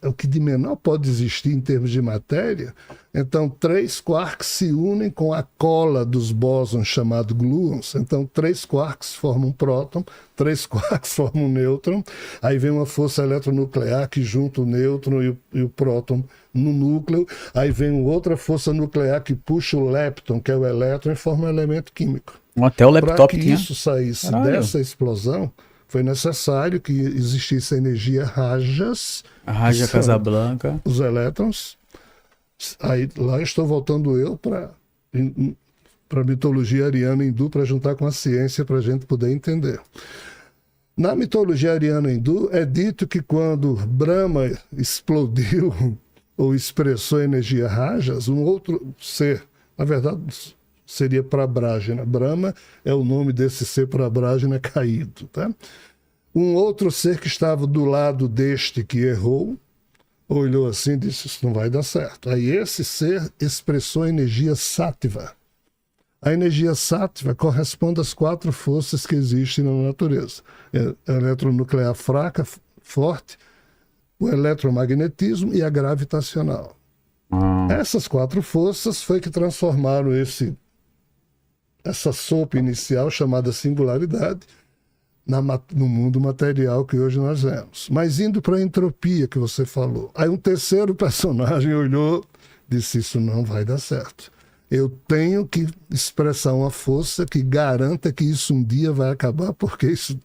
Speaker 3: o que de menor pode existir em termos de matéria. Então, 3 quarks se unem com a cola dos bósons chamado gluons. Então, 3 quarks formam um próton, 3 quarks formam um nêutron. Aí vem uma força eletronuclear que junta o nêutron e o próton no núcleo. Aí vem outra força nuclear que puxa o lepton, que é o elétron, e forma um elemento químico.
Speaker 1: até o
Speaker 3: Para
Speaker 1: laptop
Speaker 3: que
Speaker 1: tinha.
Speaker 3: isso saísse
Speaker 1: Caralho.
Speaker 3: dessa explosão, foi necessário que existisse energia rajas,
Speaker 1: A Raja
Speaker 3: que são
Speaker 1: Casablanca.
Speaker 3: os elétrons. Aí lá estou voltando eu para a mitologia ariana hindu para juntar com a ciência para a gente poder entender. Na mitologia ariana hindu é dito que quando Brahma explodiu ou expressou energia rajas, um outro ser, na verdade seria Prabrajana. Brahma é o nome desse ser Prabrajana caído, tá? Um outro ser que estava do lado deste que errou, olhou assim e disse, isso não vai dar certo. Aí esse ser expressou a energia sátiva. A energia sátiva corresponde às 4 forças que existem na natureza. A eletronuclear fraca, forte, o eletromagnetismo e a gravitacional. Essas 4 forças foi que transformaram essa sopa inicial chamada singularidade no mundo material que hoje nós vemos. Mas indo para a entropia que você falou. Aí um terceiro personagem olhou e disse, isso não vai dar certo. Eu tenho que expressar uma força que garanta que isso um dia vai acabar, porque isso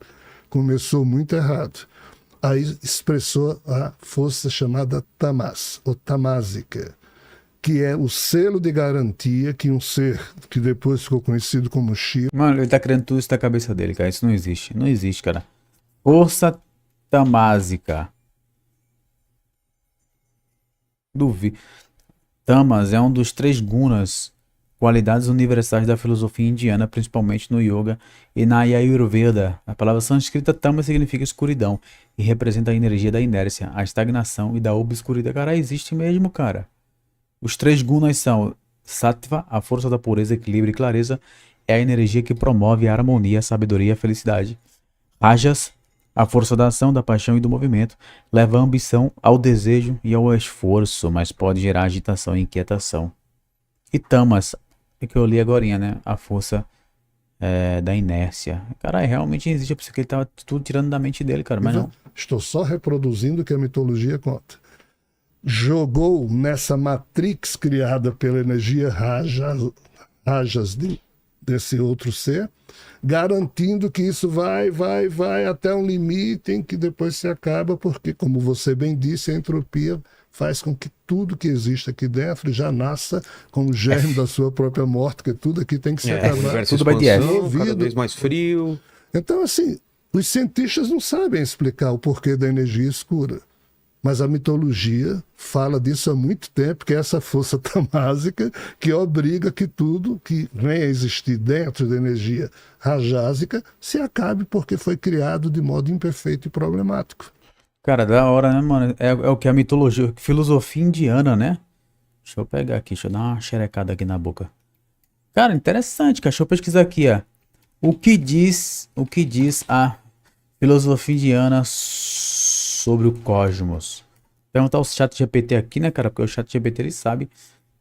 Speaker 3: começou muito errado. Aí expressou a força chamada Tamas, ou tamásica, que é o selo de garantia que um ser que depois ficou conhecido como Shiva.
Speaker 1: Mano, ele tá criando tudo isso da cabeça dele, cara. Isso não existe. Não existe, cara. Força tamásica. Duvido. Tamas é um dos 3 gunas, qualidades universais da filosofia indiana, principalmente no yoga e na Ayurveda. A palavra sânscrita Tama significa escuridão e representa a energia da inércia, a estagnação e da obscuridade. Cara, existe mesmo, cara. Os 3 gunas são Sattva, a força da pureza, equilíbrio e clareza, é a energia que promove a harmonia, a sabedoria e a felicidade. Rajas, a força da ação, da paixão e do movimento, leva a ambição ao desejo e ao esforço, mas pode gerar agitação e inquietação. E Tamas, é que eu li agorinha, né? A força da inércia. Cara, realmente existe, eu pensei que ele tava tudo tirando da mente dele, cara, mas não.
Speaker 3: Estou só reproduzindo o que a mitologia conta. Jogou nessa matrix criada pela energia rajas desse outro ser, garantindo que isso vai até um limite em que depois se acaba, porque, como você bem disse, a entropia faz com que tudo que existe aqui dentro já nasça com o germe da sua própria morte, que tudo aqui tem que se acabar.
Speaker 2: Tudo
Speaker 1: vai de
Speaker 2: cada vez mais frio.
Speaker 3: Então, assim, os cientistas não sabem explicar o porquê da energia escura. Mas a mitologia fala disso há muito tempo, que é essa força tamásica que obriga que tudo que venha a existir dentro da energia rajásica se acabe porque foi criado de modo imperfeito e problemático.
Speaker 1: Cara, da hora, né, mano? É o que a mitologia, filosofia indiana, né? Deixa eu pegar aqui, deixa eu dar uma xerecada aqui na boca. Cara, interessante, cara. Deixa eu pesquisar aqui, ó. O que diz a filosofia indiana sobre o cosmos? Perguntar ao chat GPT aqui, né, cara? Porque o chat GPT ele sabe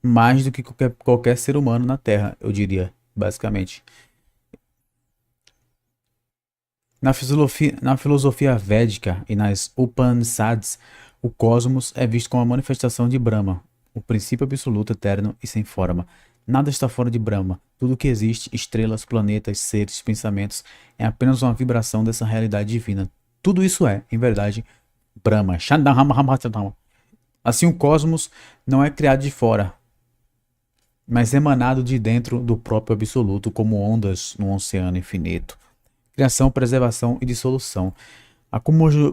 Speaker 1: mais do que qualquer ser humano na Terra, eu diria, basicamente. Na filosofia védica e nas Upanishads, o cosmos é visto como a manifestação de Brahma, o princípio absoluto, eterno e sem forma. Nada está fora de Brahma. Tudo que existe, estrelas, planetas, seres, pensamentos, é apenas uma vibração dessa realidade divina. Tudo isso é, em verdade, Brahma. Assim, o cosmos não é criado de fora, mas emanado de dentro do próprio absoluto, como ondas no oceano infinito. Criação, preservação e dissolução. A, comoju-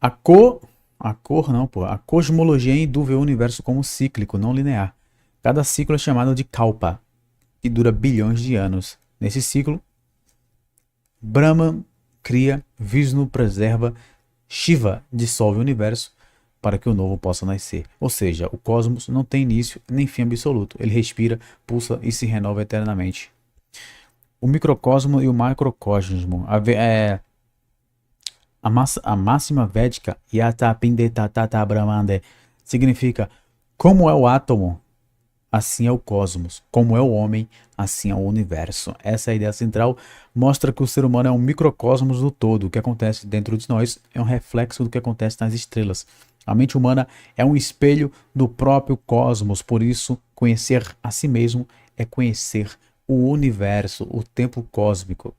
Speaker 1: a co... A cor não, pô. A cosmologia hindu vê o universo como cíclico, não linear. Cada ciclo é chamado de kalpa, que dura bilhões de anos. Nesse ciclo, Brahman cria, Vishnu preserva, Shiva dissolve o universo para que o novo possa nascer. Ou seja, o cosmos não tem início nem fim absoluto. Ele respira, pulsa e se renova eternamente. O microcosmo e o macrocosmo. A máxima védica, Yata Pindetata Brahmande, significa como é o átomo, assim é o cosmos. Como é o homem, assim é o universo. Essa é a ideia central. Mostra que o ser humano é um microcosmos do todo. O que acontece dentro de nós é um reflexo do que acontece nas estrelas. A mente humana é um espelho do próprio cosmos. Por isso, conhecer a si mesmo é conhecer o universo, o tempo cósmico.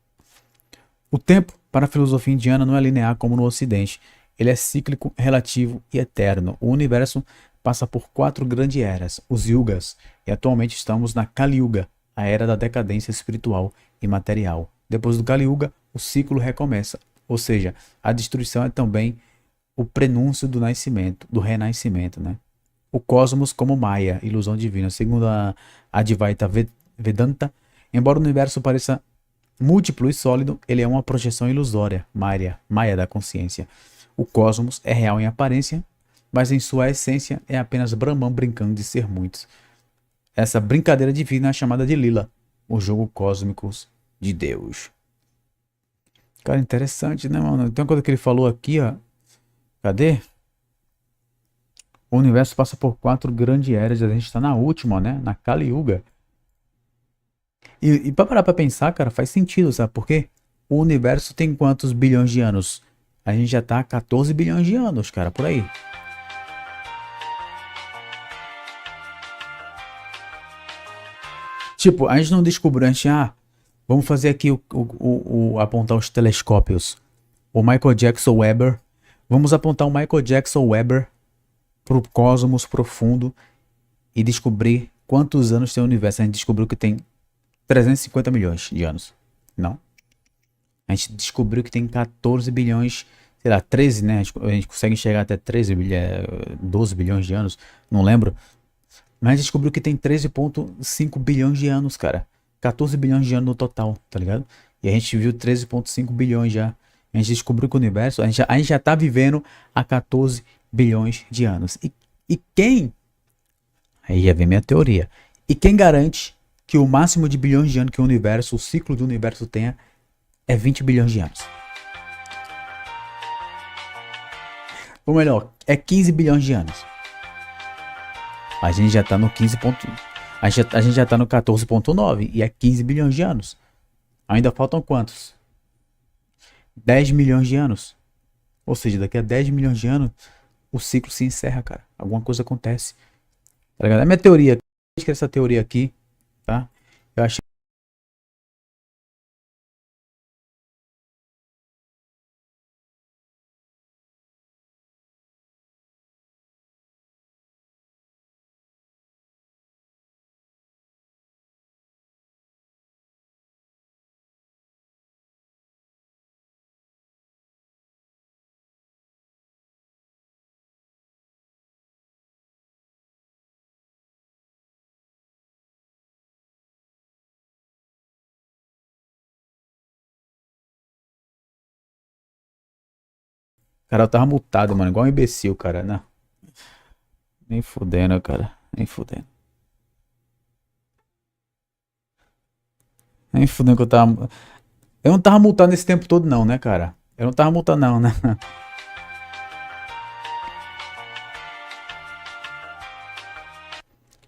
Speaker 1: O tempo, para a filosofia indiana, não é linear como no Ocidente. Ele é cíclico, relativo e eterno. O universo passa por 4 grandes eras, os yugas, e atualmente estamos na Kali Yuga, a era da decadência espiritual e material. Depois do Kali Yuga, o ciclo recomeça, ou seja, a destruição é também o prenúncio do nascimento, do renascimento, né? O cosmos como Maya, ilusão divina. Segundo a Advaita Vedanta, embora o universo pareça múltiplo e sólido, ele é uma projeção ilusória, Maya da consciência. O cosmos é real em aparência, mas em sua essência é apenas Brahman brincando de ser muitos. Essa brincadeira divina é chamada de Lila, o jogo cósmico de Deus. Cara, interessante, né, mano? Tem uma coisa que ele falou aqui, ó. Cadê? O universo passa por 4 grandes eras, a gente tá na última, né? Na Kali Yuga. E pra parar pra pensar, cara, faz sentido, sabe por quê? O universo tem quantos bilhões de anos? A gente já tá há 14 bilhões de anos, cara, por aí. Tipo, a gente não descobriu, a gente, vamos fazer aqui apontar os telescópios. O Michael Jackson Weber. Vamos apontar o Michael Jackson Weber pro cosmos profundo e descobrir quantos anos tem o universo. A gente descobriu que tem 350 milhões de anos. Não. A gente descobriu que tem 14 bilhões, sei lá, 13, né? A gente consegue enxergar até 12 bilhões de anos, não lembro. Mas a gente descobriu que tem 13,5 bilhões de anos, cara. 14 bilhões de anos no total, tá ligado? E a gente viu 13,5 bilhões já. A gente descobriu que o universo, a gente já tá vivendo há 14 bilhões de anos. E quem? Aí já vem minha teoria. E quem garante que o máximo de bilhões de anos que o universo, o ciclo do universo tenha, é 20 bilhões de anos? Ou melhor, é 15 bilhões de anos. A gente já tá no 15. A gente já tá no 14,9 e é 15 bilhões de anos. Ainda faltam quantos? 10 milhões de anos. Ou seja, daqui a 10 milhões de anos, o ciclo se encerra, cara. Alguma coisa acontece. Tá ligado? É minha teoria. Eu essa teoria aqui, tá? Eu achei Cara, eu tava mutado, mano. Igual um imbecil, cara. Não. Nem fudendo, cara. Nem fudendo. Nem fudendo que eu tava. Eu não tava mutado nesse tempo todo, não, né, cara? Eu não tava mutado, não, né?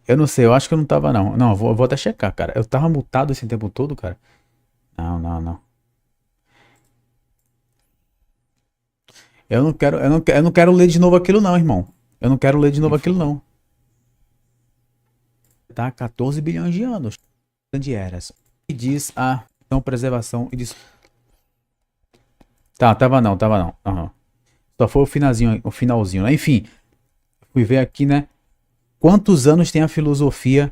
Speaker 1: Eu não sei, eu acho que eu não tava, não. Não, eu vou até checar, cara. Eu tava mutado esse tempo todo, cara? Não, não, não. Eu não quero ler de novo aquilo, não, irmão. Eu não quero ler de novo aquilo, não. Tá? 14 bilhões de anos. Grande eras. E diz a não preservação e diz. Tá, tava não, tava não. Aham. Só foi o finalzinho, né? Enfim, fui ver aqui, né? Quantos anos tem a filosofia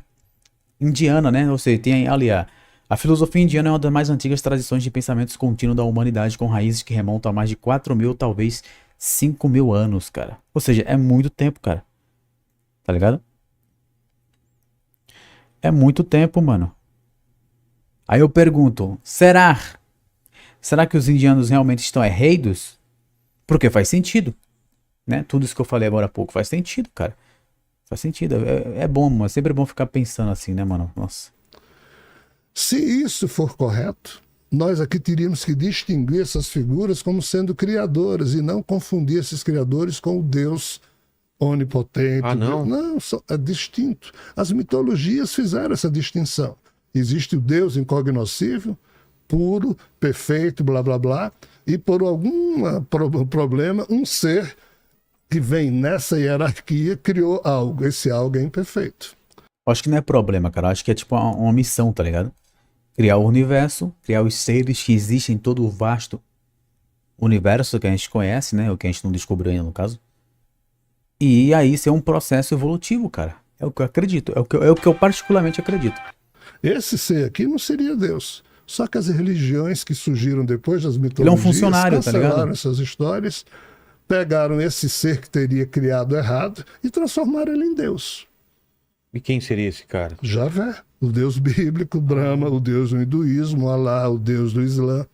Speaker 1: indiana, né? Ou seja, tem ali a filosofia indiana é uma das mais antigas tradições de pensamentos contínuo da humanidade, com raízes que remontam a mais de 4.000, talvez 5.000 anos, cara. Ou seja, é muito tempo, cara. Tá ligado? É muito tempo, mano. Aí eu pergunto, será que os indianos realmente estão errados? Porque faz sentido, né? Tudo isso que eu falei agora há pouco faz sentido, cara. Faz sentido. É bom, mano. É sempre bom ficar pensando assim, né, mano? Nossa.
Speaker 3: Se isso for correto, nós aqui teríamos que distinguir essas figuras como sendo criadoras e não confundir esses criadores com o Deus onipotente.
Speaker 2: Ah, não?
Speaker 3: Não, é distinto. As mitologias fizeram essa distinção. Existe o Deus incognoscível, puro, perfeito, blá, blá, blá, e por algum problema, um ser que vem nessa hierarquia criou algo. Esse algo é imperfeito.
Speaker 1: Acho que não é problema, cara. Acho que é tipo uma missão, tá ligado? Criar o universo, criar os seres que existem em todo o vasto universo que a gente conhece, né? O que a gente não descobriu ainda, no caso. E aí ser um processo evolutivo, cara. É o que eu acredito. É o que eu particularmente acredito.
Speaker 3: Esse ser aqui não seria Deus. Só que as religiões que surgiram depois das mitologias
Speaker 1: Ele é um funcionário, tá ligado?
Speaker 3: cancelaram essas histórias, pegaram esse ser que teria criado errado e transformaram ele em Deus.
Speaker 2: E quem seria esse cara?
Speaker 3: Javé, o Deus bíblico, Brahma, o Deus do hinduísmo, Alá, o Deus do Islã.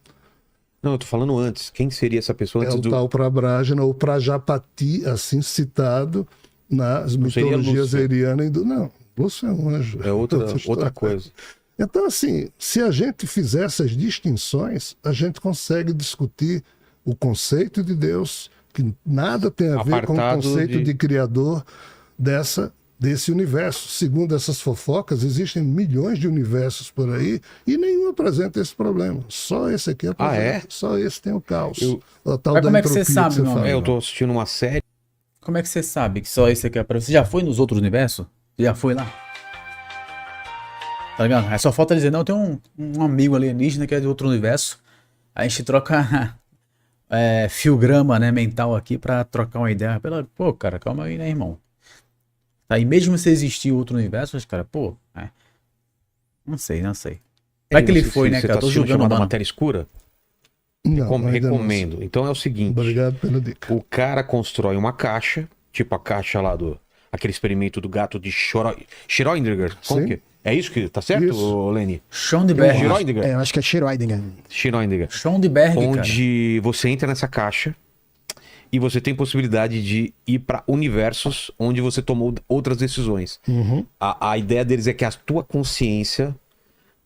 Speaker 2: Não, eu tô falando antes. Quem seria essa pessoa
Speaker 3: É
Speaker 2: antes
Speaker 3: o
Speaker 2: do...
Speaker 3: tal Prajna ou Prajapati, assim citado nas
Speaker 2: Não seria
Speaker 3: mitologias
Speaker 2: Lúcifer?
Speaker 3: ariana e hindu. Não, Lúcifer é um anjo.
Speaker 2: É outra
Speaker 3: história.
Speaker 2: coisa.
Speaker 3: Então, assim, se a gente fizer essas distinções, a gente consegue discutir o conceito de Deus, que nada tem a ver com o
Speaker 2: Apartado
Speaker 3: conceito
Speaker 2: de-
Speaker 3: de criador desse universo. Segundo essas fofocas, existem milhões de universos por aí e nenhum apresenta esse problema. Só esse aqui apresenta.
Speaker 2: é?
Speaker 3: Só esse tem o caos.
Speaker 2: Eu-
Speaker 3: A tal
Speaker 1: Mas
Speaker 3: da
Speaker 1: como é que você
Speaker 3: entropia
Speaker 1: sabe,
Speaker 3: você
Speaker 1: meu
Speaker 3: fala.
Speaker 1: amigo?
Speaker 2: Eu tô assistindo uma série.
Speaker 1: Como é que você sabe que só esse aqui é pra você? Já foi nos outros universos? Já foi lá? Tá ligado? Aí só falta dizer, não, tem um amigo alienígena que é de outro universo. A gente troca filgrama, né, mental aqui pra trocar uma ideia. Pô, cara, calma aí, né, irmão? Tá, e mesmo se existir outro universo, cara, pô, não sei, não sei. Vai que ele
Speaker 2: Não sei
Speaker 1: foi,
Speaker 2: se
Speaker 1: né,
Speaker 2: você
Speaker 1: cara?
Speaker 2: tá
Speaker 1: Tô
Speaker 2: assistindo
Speaker 1: julgando,
Speaker 2: chamada
Speaker 1: mano.
Speaker 2: Matéria Escura?
Speaker 3: Não, ainda não.
Speaker 2: Recomendo. Então é o seguinte.
Speaker 3: Obrigado pela dica.
Speaker 2: O cara constrói uma caixa, tipo a caixa lá aquele experimento do gato de Schrödinger. Como
Speaker 3: Sim.
Speaker 2: que é? É isso que tá certo,
Speaker 3: Isso.
Speaker 2: Leni?
Speaker 1: Schoenberg.
Speaker 2: Schrödinger.
Speaker 4: É, eu acho que é Schrödinger.
Speaker 2: Schrödinger.
Speaker 1: Schoenberg, cara.
Speaker 2: Onde você entra nessa caixa e você tem possibilidade de ir para universos onde você tomou outras decisões.
Speaker 3: Uhum.
Speaker 2: A ideia deles é que a tua consciência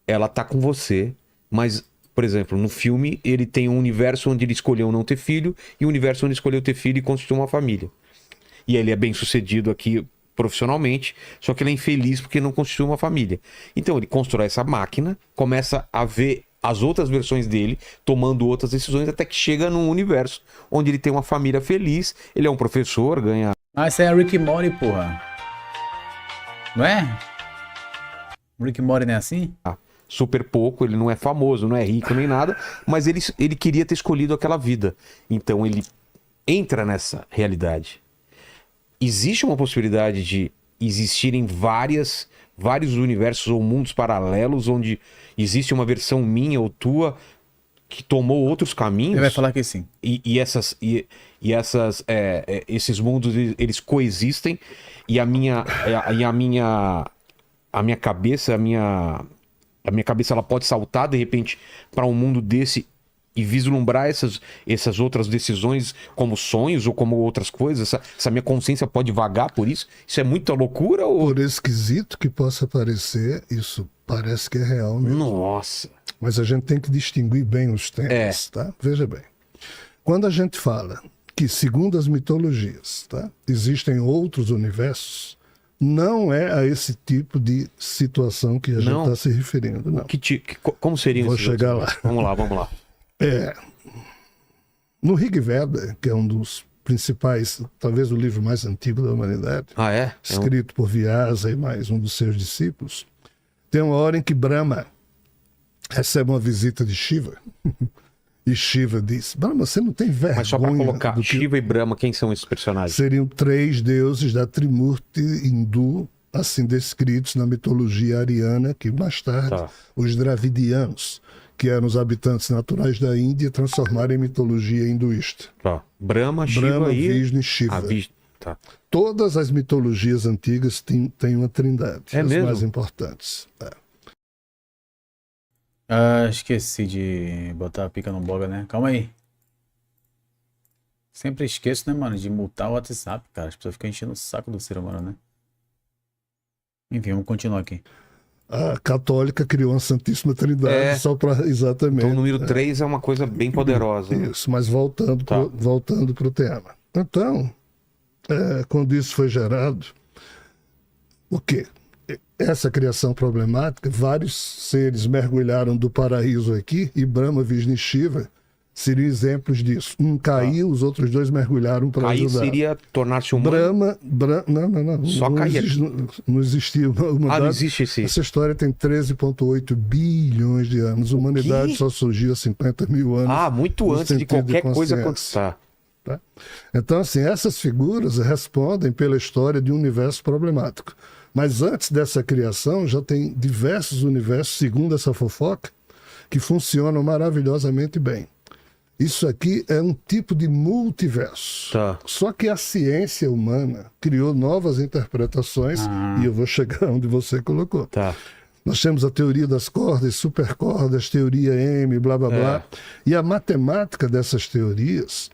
Speaker 2: ela tá com você, mas, por exemplo, no filme ele tem um universo onde ele escolheu não ter filho e um universo onde ele escolheu ter filho e constituir uma família. E ele é bem sucedido aqui profissionalmente, só que ele é infeliz porque não constitui uma família. Então ele constrói essa máquina, começa a ver as outras versões dele tomando outras decisões até que chega num universo onde ele tem uma família feliz, ele é um professor, ganha...
Speaker 1: Ah, isso aí é Rick e Morty, porra. Não é? Rick e Morty não é assim?
Speaker 2: super pouco, ele não é famoso, não é rico nem nada, mas ele queria ter escolhido aquela vida. Então ele entra nessa realidade. Existe uma possibilidade de existirem vários universos ou mundos paralelos onde existe uma versão minha ou tua que tomou outros caminhos?
Speaker 1: Ele vai falar que sim.
Speaker 2: Esses mundos eles coexistem e a minha cabeça ela pode saltar de repente para um mundo desse e vislumbrar essas outras decisões como sonhos ou como outras coisas? Essa minha consciência pode vagar por isso? Isso é muita loucura? Ou...
Speaker 3: Por esquisito que possa parecer, isso parece que é real mesmo.
Speaker 2: Nossa!
Speaker 3: Mas a gente tem que distinguir bem os temas, tá? Veja bem. Quando a gente fala que, segundo as mitologias, tá, existem outros universos, não é a esse tipo de situação que a gente está se referindo, não.
Speaker 2: Como seria isso?
Speaker 3: Vou chegar lá.
Speaker 2: Vamos lá.
Speaker 3: No Rig Veda, que é um dos principais, talvez o livro mais antigo da humanidade, escrito por Vyasa e mais um dos seus discípulos, tem uma hora em que Brahma recebe uma visita de Shiva. E Shiva diz: Brahma, você não tem vergonha.
Speaker 2: Mas só para colocar, Shiva e Brahma, quem são esses personagens?
Speaker 3: Seriam 3 deuses da Trimurti hindu, assim descritos na mitologia ariana, que mais tarde os Dravidianos, que eram os habitantes naturais da Índia, transformaram em mitologia hinduísta.
Speaker 2: Brahma, Shiva e...
Speaker 3: Vishnu e Shiva.
Speaker 2: Tá.
Speaker 3: Todas as mitologias antigas têm uma trindade, as
Speaker 2: mesmo?
Speaker 3: mais importantes.
Speaker 1: Esqueci de botar a pica no boga, né? Calma aí. Sempre esqueço, né, mano, de multar o WhatsApp, cara. As pessoas ficam enchendo o saco do ser humano, né? Enfim, vamos continuar aqui. A
Speaker 3: católica criou uma Santíssima Trindade só para... Exatamente.
Speaker 2: Então o número 3 é uma coisa bem poderosa.
Speaker 3: Isso, mas voltando para o tema. Então, quando isso foi gerado, o quê? Essa criação problemática, vários seres mergulharam do paraíso aqui, e Brahma, Vishnu e Shiva seriam exemplos disso. Um caiu, os outros 2 mergulharam para ajudar.
Speaker 2: Cair seria tornar-se humano?
Speaker 3: Não.
Speaker 2: Só cair.
Speaker 3: Não existia humanidade.
Speaker 2: Não existe esse...
Speaker 3: Essa história tem 13,8 bilhões de anos. A humanidade só surgiu há 50 mil anos.
Speaker 2: Muito antes de qualquer coisa acontecer.
Speaker 3: Tá? Então, assim, essas figuras respondem pela história de um universo problemático. Mas antes dessa criação, já tem diversos universos, segundo essa fofoca, que funcionam maravilhosamente bem. Isso aqui é um tipo de multiverso. Só que a ciência humana criou novas interpretações, e eu vou chegar onde você colocou. Nós temos a teoria das cordas, supercordas, teoria M, blá, blá, blá. E a matemática dessas teorias...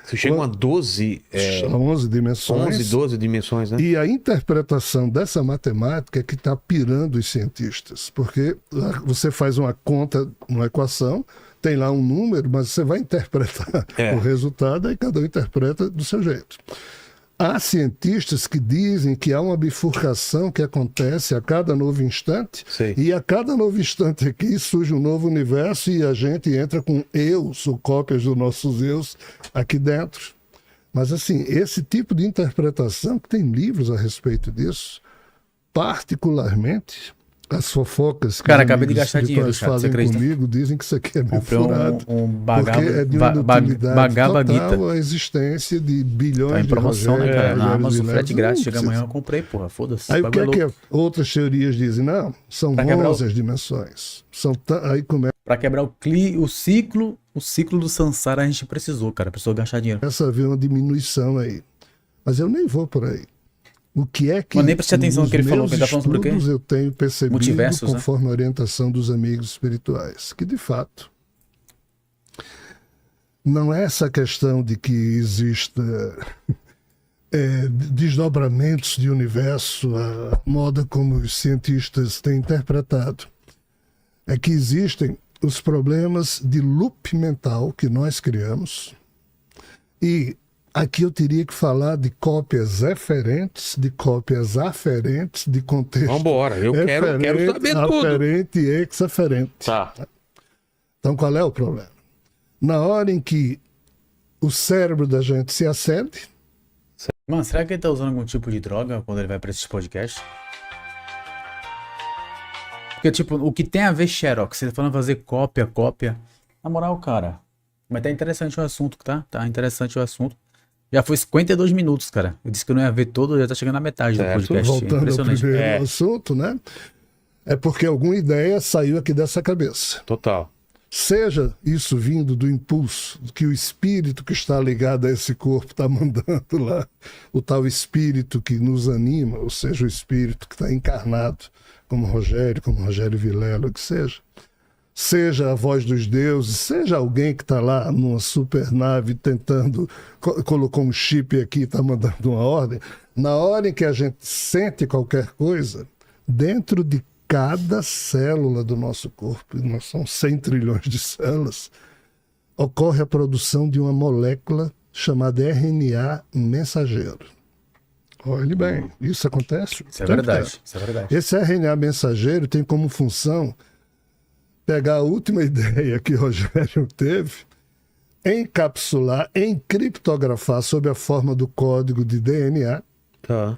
Speaker 2: Você chega a 12...
Speaker 3: 11 dimensões.
Speaker 2: 11, 12 dimensões, né?
Speaker 3: E a interpretação dessa matemática é que está pirando os cientistas. Porque você faz uma conta, uma equação, tem lá um número, mas você vai interpretar o resultado, e cada um interpreta do seu jeito. Há cientistas que dizem que há uma bifurcação que acontece a cada novo instante, e a cada novo instante aqui surge um novo universo e a gente entra com eus, ou cópias dos nossos eus, aqui dentro. Mas assim, esse tipo de interpretação, que tem livros a respeito disso, particularmente... As fofocas que
Speaker 1: acabei de gastar dinheiro,
Speaker 3: fazem comigo dizem que isso aqui é meio furado.
Speaker 1: Porque
Speaker 3: é de uma utilidade total a existência de bilhões
Speaker 1: em promoção,
Speaker 3: de Rogério,
Speaker 1: né, cara? Na Amazon, frete grátis, chega amanhã eu comprei, porra, foda-se.
Speaker 3: Aí o que é que outras teorias dizem? Não, são 11 as dimensões. Aí começa...
Speaker 1: Pra quebrar o ciclo do Sansara a gente precisou, cara, precisou gastar dinheiro.
Speaker 3: Essa vê uma diminuição aí. Mas eu nem vou por aí. O que é que...
Speaker 1: Mas nem preste atenção no que ele falou, que ele tá falando sobre o quê?
Speaker 3: Eu tenho percebido, conforme
Speaker 1: né?
Speaker 3: a orientação dos amigos espirituais, que de fato não é essa questão de que exista desdobramentos de universo, a moda como os cientistas têm interpretado. É que existem os problemas de loop mental que nós criamos, e aqui eu teria que falar de cópias eferentes, de cópias aferentes, de contexto.
Speaker 2: Vambora, eu quero saber tudo.
Speaker 3: Aferente e exaferente. Então qual é o problema? Na hora em que o cérebro da gente se acende...
Speaker 1: Mano, será que ele tá usando algum tipo de droga quando ele vai pra esses podcasts? Porque, tipo, o que tem a ver Xerox, você tá falando fazer cópia... Na moral, cara, mas tá interessante o assunto, tá? Tá interessante o assunto. Já foi 52 minutos, cara. Eu disse que eu não ia ver todo, já tá chegando na metade do podcast.
Speaker 3: Voltando ao primeiro assunto, né? É porque alguma ideia saiu aqui dessa cabeça.
Speaker 2: Total.
Speaker 3: Seja isso vindo do impulso que o espírito que está ligado a esse corpo está mandando lá, o tal espírito que nos anima, ou seja, o espírito que está encarnado, como Rogério Vilela, o que seja. seja a voz dos deuses, seja alguém que está lá numa supernave tentando, colocou um chip aqui e está mandando uma ordem, na hora em que a gente sente qualquer coisa, dentro de cada célula do nosso corpo, e nós somos 100 trilhões de células, ocorre a produção de uma molécula chamada RNA mensageiro. Olhe bem, isso acontece?
Speaker 1: Isso é verdade, isso é verdade.
Speaker 3: Esse RNA mensageiro tem como função pegar a última ideia que Rogério teve, encapsular, encriptografar sob a forma do código de DNA.
Speaker 2: Tá.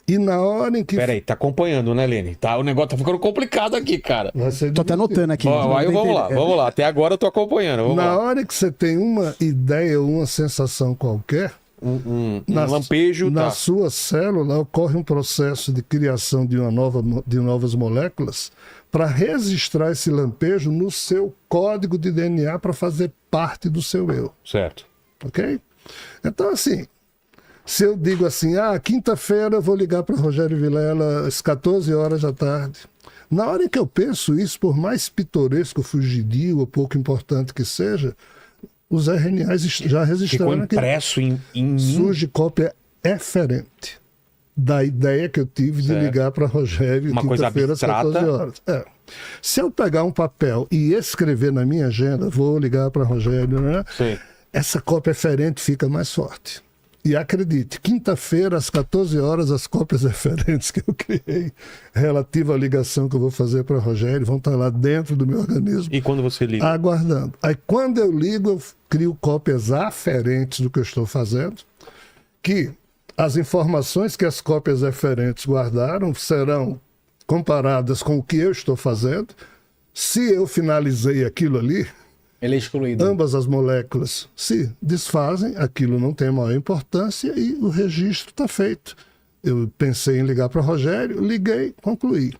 Speaker 3: E na hora em que...
Speaker 2: Peraí, tá acompanhando, né, Lene? Tá, o negócio tá ficando complicado aqui, cara.
Speaker 3: Vai ser
Speaker 4: Tô até anotando aqui.
Speaker 2: Aí vamos lá. Até agora eu tô acompanhando. Vamos
Speaker 3: na
Speaker 2: lá.
Speaker 3: hora que você tem uma ideia ou uma sensação qualquer,
Speaker 2: Um lampejo,
Speaker 3: na
Speaker 2: tá.
Speaker 3: sua célula ocorre um processo de criação de novas moléculas para registrar esse lampejo no seu código de DNA para fazer parte do seu eu.
Speaker 2: Certo.
Speaker 3: Ok? Então, assim, se eu digo assim, quinta-feira eu vou ligar para Rogério Vilela às 14 horas da tarde. Na hora em que eu penso isso, por mais pitoresco, fugidio ou pouco importante que seja, os RNAs já registraram
Speaker 2: Ficou impresso em mim.
Speaker 3: Surge cópia eferente da ideia que eu tive de ligar para Rogério
Speaker 2: Uma coisa
Speaker 3: quinta-feira às 14 horas. Se eu pegar um papel e escrever na minha agenda, vou ligar para Rogério, né?
Speaker 2: Sim.
Speaker 3: Essa cópia eferente fica mais forte. E acredite, quinta-feira, às 14 horas, as cópias referentes que eu criei, relativa à ligação que eu vou fazer para Rogério, vão estar lá dentro do meu organismo.
Speaker 2: E quando você liga?
Speaker 3: Aguardando. Aí, quando eu ligo, eu crio cópias aferentes do que eu estou fazendo, que as informações que as cópias referentes guardaram serão comparadas com o que eu estou fazendo. Se eu finalizei aquilo ali,
Speaker 1: Ele é excluído.
Speaker 3: ambas as moléculas se desfazem, aquilo não tem maior importância e o registro está feito. Eu pensei em ligar para Rogério, liguei, concluí.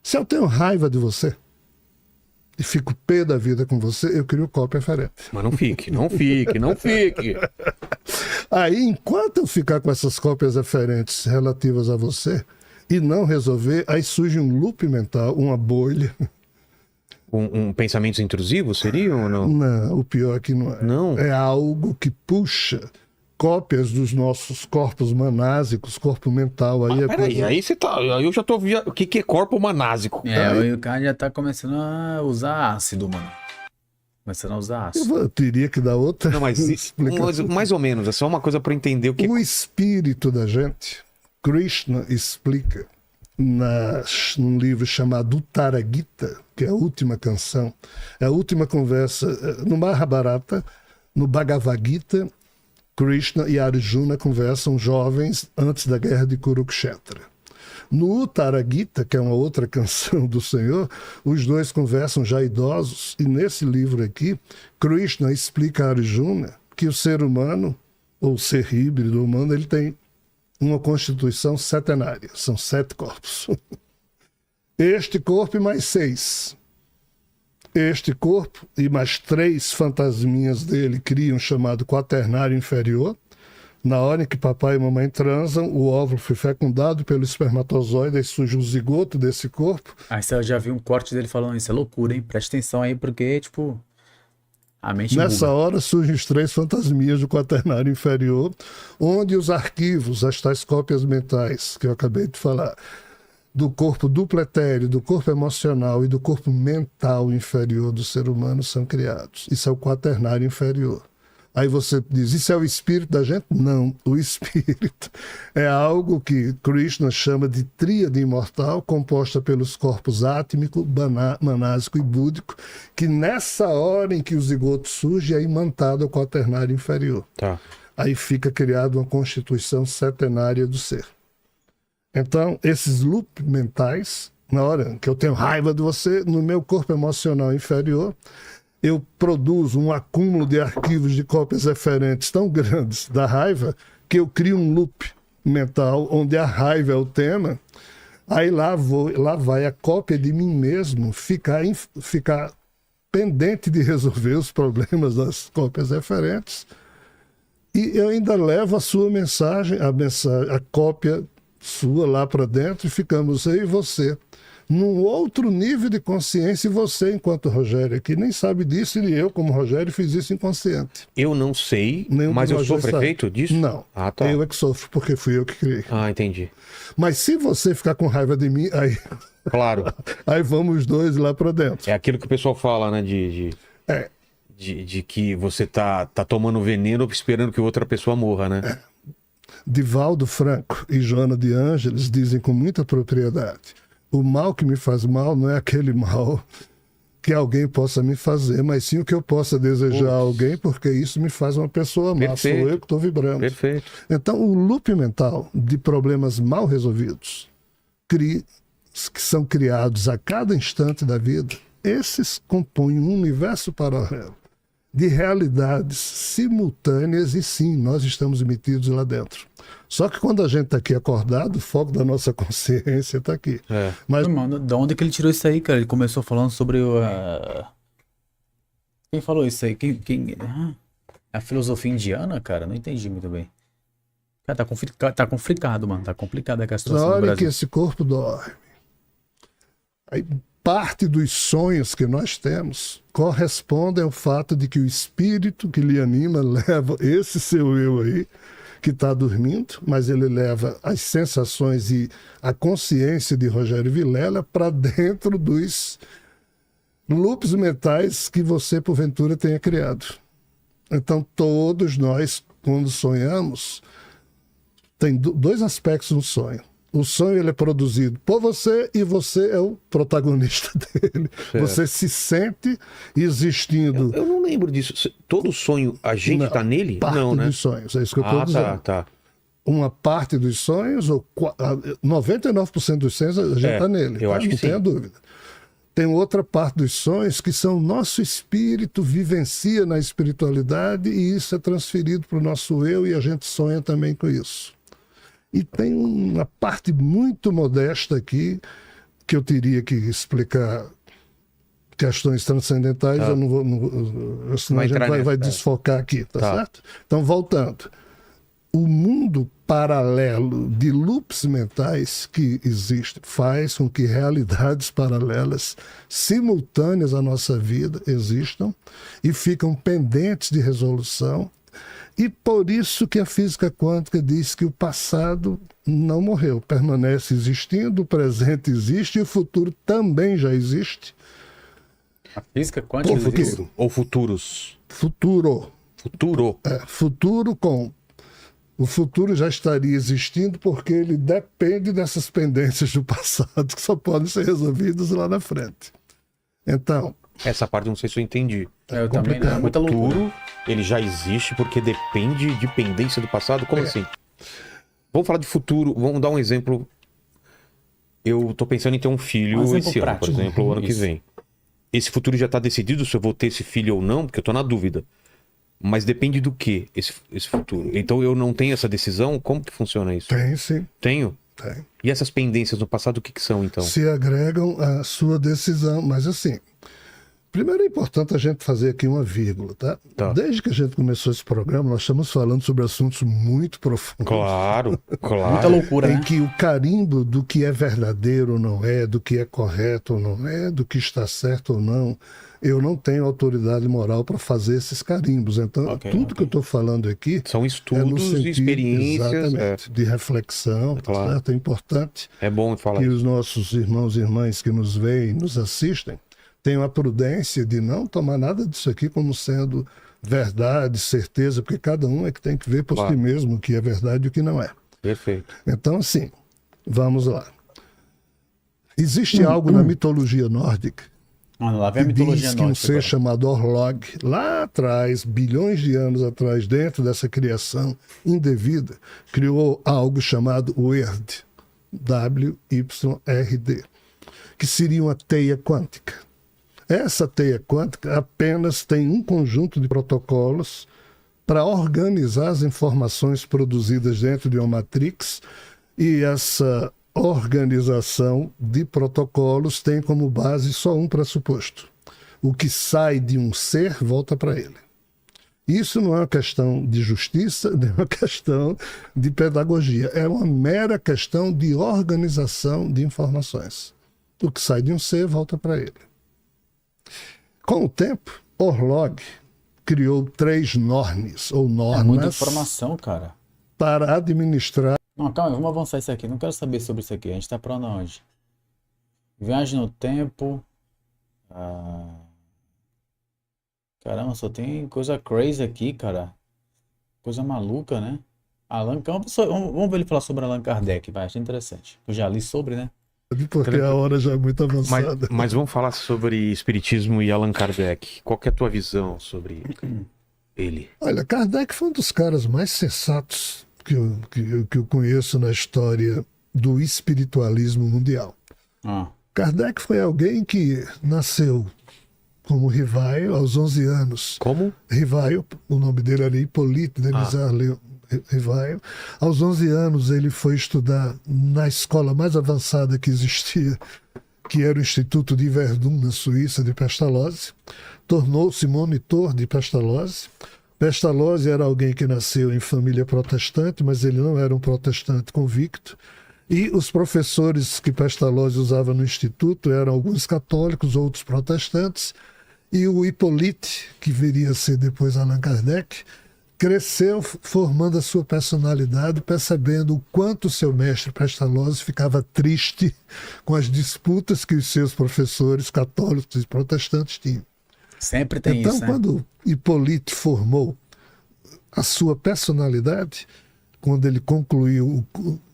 Speaker 3: Se eu tenho raiva de você e fico pé da vida com você, eu crio cópia referente.
Speaker 2: Mas não fique.
Speaker 3: Aí, enquanto eu ficar com essas cópias referentes relativas a você e não resolver, aí surge um loop mental, uma bolha.
Speaker 2: Pensamentos intrusivos seriam ou não?
Speaker 3: Não, o pior é que não é.
Speaker 2: Não.
Speaker 3: É algo que puxa cópias dos nossos corpos manásicos, corpo mental. Aí
Speaker 2: Peraí, aí você tá. Aí eu já tô vendo. O que é corpo manásico?
Speaker 1: O cara já tá começando a usar ácido, mano. Começando a usar ácido.
Speaker 3: Eu teria que dar outra
Speaker 2: Não, mas
Speaker 3: explicação.
Speaker 2: mais ou menos, é só uma coisa pra eu entender o que.
Speaker 3: O espírito da gente, Krishna explica num livro chamado Uttara Gita, que é a última canção, é a última conversa no Mahabharata, no Bhagavad Gita. Krishna e Arjuna conversam jovens antes da guerra de Kurukshetra. No Uttara Gita, que é uma outra canção do Senhor, os dois conversam já idosos, e nesse livro aqui, Krishna explica a Arjuna que o ser humano, ou ser híbrido humano, ele tem uma constituição setenária, são 7 corpos. Este corpo e mais 6. Este corpo e mais 3 fantasminhas dele criam o chamado quaternário inferior. Na hora em que papai e mamãe transam, o óvulo foi fecundado pelo espermatozoide e surge o zigoto desse corpo.
Speaker 1: Aí você já viu um corte dele falando isso, é loucura, hein? Presta atenção aí, porque, tipo, a mente
Speaker 3: Nessa
Speaker 1: buga.
Speaker 3: hora surgem os 3 fantasminhas do quaternário inferior, onde os arquivos, as tais cópias mentais que eu acabei de falar, do corpo duplo etéreo, do corpo emocional e do corpo mental inferior do ser humano são criados. Isso é o quaternário inferior. Aí você diz, isso é o espírito da gente? Não, o espírito é algo que Krishna chama de tríade imortal, composta pelos corpos átmico, manásico e búdico, que nessa hora em que o zigoto surge é imantado ao quaternário inferior.
Speaker 2: Tá.
Speaker 3: Aí fica criada uma constituição setenária do ser. Então, esses loops mentais, na hora que eu tenho raiva de você, no meu corpo emocional inferior, eu produzo um acúmulo de arquivos de cópias referentes tão grandes da raiva que eu crio um loop mental onde a raiva é o tema. Aí lá vai a cópia de mim mesmo ficar pendente de resolver os problemas das cópias referentes. E eu ainda levo a sua mensagem, a cópia sua lá para dentro, e ficamos eu e você num outro nível de consciência, e você, enquanto Rogério aqui, nem sabe disso, e eu, como Rogério, fiz isso inconsciente.
Speaker 2: Eu não sei,
Speaker 3: Nenhum
Speaker 2: mas
Speaker 3: de
Speaker 2: eu
Speaker 3: nós
Speaker 2: sou
Speaker 3: dois sabe.
Speaker 2: prefeito disso?
Speaker 3: Não.
Speaker 2: Ah, tá.
Speaker 3: Eu é que sofro, porque fui eu que criei.
Speaker 2: Ah, entendi.
Speaker 3: Mas se você ficar com raiva de mim,
Speaker 2: Claro.
Speaker 3: aí vamos os dois lá pra dentro.
Speaker 2: É aquilo que o pessoal fala, né?
Speaker 3: É.
Speaker 2: De que você tá tomando veneno esperando que outra pessoa morra, né?
Speaker 3: Divaldo Franco e Joana de Ângeles dizem com muita propriedade: o mal que me faz mal não é aquele mal que alguém possa me fazer, mas sim o que eu possa desejar a alguém, porque isso me faz uma pessoa má. Sou eu que estou vibrando.
Speaker 2: Perfeito.
Speaker 3: Então, o loop mental de problemas mal resolvidos, que são criados a cada instante da vida, esses compõem um universo paralelo de realidades simultâneas, e sim, nós estamos emitidos lá dentro. Só que quando a gente está aqui acordado, o foco da nossa consciência está aqui.
Speaker 2: É.
Speaker 3: Mas
Speaker 1: Mano, da onde que ele tirou isso aí, cara? Ele começou falando sobre o... Quem falou isso aí? A filosofia indiana, cara? Não entendi muito bem. Cara, tá complicado, mano. Tá complicada a situação do
Speaker 3: olha
Speaker 1: Brasil.
Speaker 3: que esse corpo dorme. Aí, parte dos sonhos que nós temos correspondem ao fato de que o espírito que lhe anima leva esse seu eu aí, que está dormindo, mas ele leva as sensações e a consciência de Rogério Vilela para dentro dos loops mentais que você, porventura, tenha criado. Então, todos nós, quando sonhamos, tem dois aspectos no sonho. O sonho ele é produzido por você e você é o protagonista dele.
Speaker 2: Certo.
Speaker 3: Você se sente existindo.
Speaker 2: Eu não lembro disso. Todo sonho, a gente tá nele?
Speaker 3: Parte
Speaker 2: Não, né?
Speaker 3: dos sonhos, é isso que eu estou dizendo.
Speaker 2: Tá.
Speaker 3: Uma parte dos sonhos, ou 99% dos sonhos, a gente está nele.
Speaker 2: eu
Speaker 3: tá?
Speaker 2: acho que
Speaker 3: não tenha
Speaker 2: sim.
Speaker 3: dúvida. Tem outra parte dos sonhos que são nosso espírito vivencia na espiritualidade e isso é transferido para o nosso eu e a gente sonha também com isso. E tem uma parte muito modesta aqui que eu teria que explicar questões transcendentais, eu não vou, senão a gente vai desfocar aqui, tá certo? Então, voltando. O mundo paralelo de loops mentais que existe faz com que realidades paralelas simultâneas à nossa vida existam e ficam pendentes de resolução. E por isso que a física quântica diz que o passado não morreu, permanece existindo, o presente existe e o futuro também já existe.
Speaker 1: A física quântica
Speaker 3: Futuro.
Speaker 2: Ou futuros?
Speaker 3: Futuro.
Speaker 2: Futuro.
Speaker 3: Futuro com... O futuro já estaria existindo porque ele depende dessas pendências do passado que só podem ser resolvidas lá na frente. Então...
Speaker 2: Essa parte não sei se eu entendi.
Speaker 1: Eu também não. É muita
Speaker 2: O
Speaker 1: loucura.
Speaker 2: futuro, ele já existe porque depende de pendência do passado? Como assim? Vamos falar de futuro. Vamos dar um exemplo. Eu tô pensando em ter um filho
Speaker 1: Um exemplo
Speaker 2: esse ano, por
Speaker 1: prático.
Speaker 2: exemplo, o ano que
Speaker 1: Isso.
Speaker 2: vem. Esse futuro já tá decidido se eu vou ter esse filho ou não, porque eu tô na dúvida. Mas depende do que esse futuro? Então eu não tenho essa decisão? Como que funciona isso?
Speaker 3: Tem, sim.
Speaker 2: Tenho?
Speaker 3: Tem.
Speaker 2: E essas pendências no passado, o que são, então?
Speaker 3: Se agregam à sua decisão. Mas assim, primeiro é importante a gente fazer aqui uma vírgula, tá? Desde que a gente começou esse programa, nós estamos falando sobre assuntos muito profundos.
Speaker 2: Claro.
Speaker 1: Muita loucura,
Speaker 3: Em
Speaker 1: né?
Speaker 3: que o carimbo do que é verdadeiro ou não é, do que é correto ou não é, do que está certo ou não, eu não tenho autoridade moral para fazer esses carimbos. Então, tudo que eu estou falando aqui
Speaker 2: São
Speaker 3: é no
Speaker 2: estudos,
Speaker 3: sentido,
Speaker 2: experiências.
Speaker 3: exatamente, de reflexão,
Speaker 2: Claro.
Speaker 3: certo? É importante
Speaker 2: É bom falar
Speaker 3: que
Speaker 2: isso.
Speaker 3: os nossos irmãos e irmãs que nos veem, nos assistem, tenham a prudência de não tomar nada disso aqui como sendo verdade, certeza, porque cada um é que tem que ver por si mesmo o que é verdade e o que não é.
Speaker 2: Perfeito.
Speaker 3: Então, assim, vamos lá. Existe algo na mitologia nórdica
Speaker 1: Mano, lá vem a
Speaker 3: que
Speaker 1: mitologia
Speaker 3: diz que um
Speaker 1: nórdica
Speaker 3: ser
Speaker 1: agora.
Speaker 3: chamado Orlog, lá atrás, bilhões de anos atrás, dentro dessa criação indevida, criou algo chamado WYRD, W-Y-R-D, que seria uma teia quântica. Essa teia quântica apenas tem um conjunto de protocolos para organizar as informações produzidas dentro de uma matrix, e essa organização de protocolos tem como base só um pressuposto. O que sai de um ser volta para ele. Isso não é uma questão de justiça, nem uma questão de pedagogia. É uma mera questão de organização de informações. O que sai de um ser volta para ele. Com o tempo, Orlog criou 3 normes, ou
Speaker 1: É muita
Speaker 3: normas,
Speaker 1: informação, cara.
Speaker 3: para administrar.
Speaker 1: Não, calma, vamos avançar isso aqui. Não quero saber sobre isso aqui. A gente tá pra onde? Viagem no tempo. Ah, caramba, só tem coisa crazy aqui, cara. Coisa maluca, né? Vamos ver ele falar sobre Allan Kardec, vai, achei interessante. Eu já li sobre, né?
Speaker 3: Porque a hora já é muito
Speaker 2: Mas,
Speaker 3: avançada.
Speaker 2: mas vamos falar sobre espiritismo e Allan Kardec. Qual que é a tua visão sobre ele?
Speaker 3: Olha, Kardec foi um dos caras mais sensatos que eu conheço na história do espiritualismo mundial.
Speaker 1: Ah,
Speaker 3: Kardec foi alguém que nasceu como Rivaio aos 11 anos.
Speaker 2: Como?
Speaker 3: Rivaio, o nome dele era Hippolyte de Bizarre Rivaio. Aos 11 anos ele foi estudar na escola mais avançada que existia, que era o Instituto de Verdun, na Suíça, de Pestalozzi. Tornou-se monitor de Pestalozzi. Pestalozzi era alguém que nasceu em família protestante, mas ele não era um protestante convicto. E os professores que Pestalozzi usava no Instituto eram alguns católicos, outros protestantes. E o Hippolyte, que viria a ser depois Allan Kardec, cresceu formando a sua personalidade, percebendo o quanto seu mestre Pestalozzi ficava triste com as disputas que os seus professores católicos e protestantes tinham.
Speaker 1: sempre tem
Speaker 3: Então,
Speaker 1: isso, né?
Speaker 3: quando Hippolyte formou a sua personalidade, quando ele concluiu,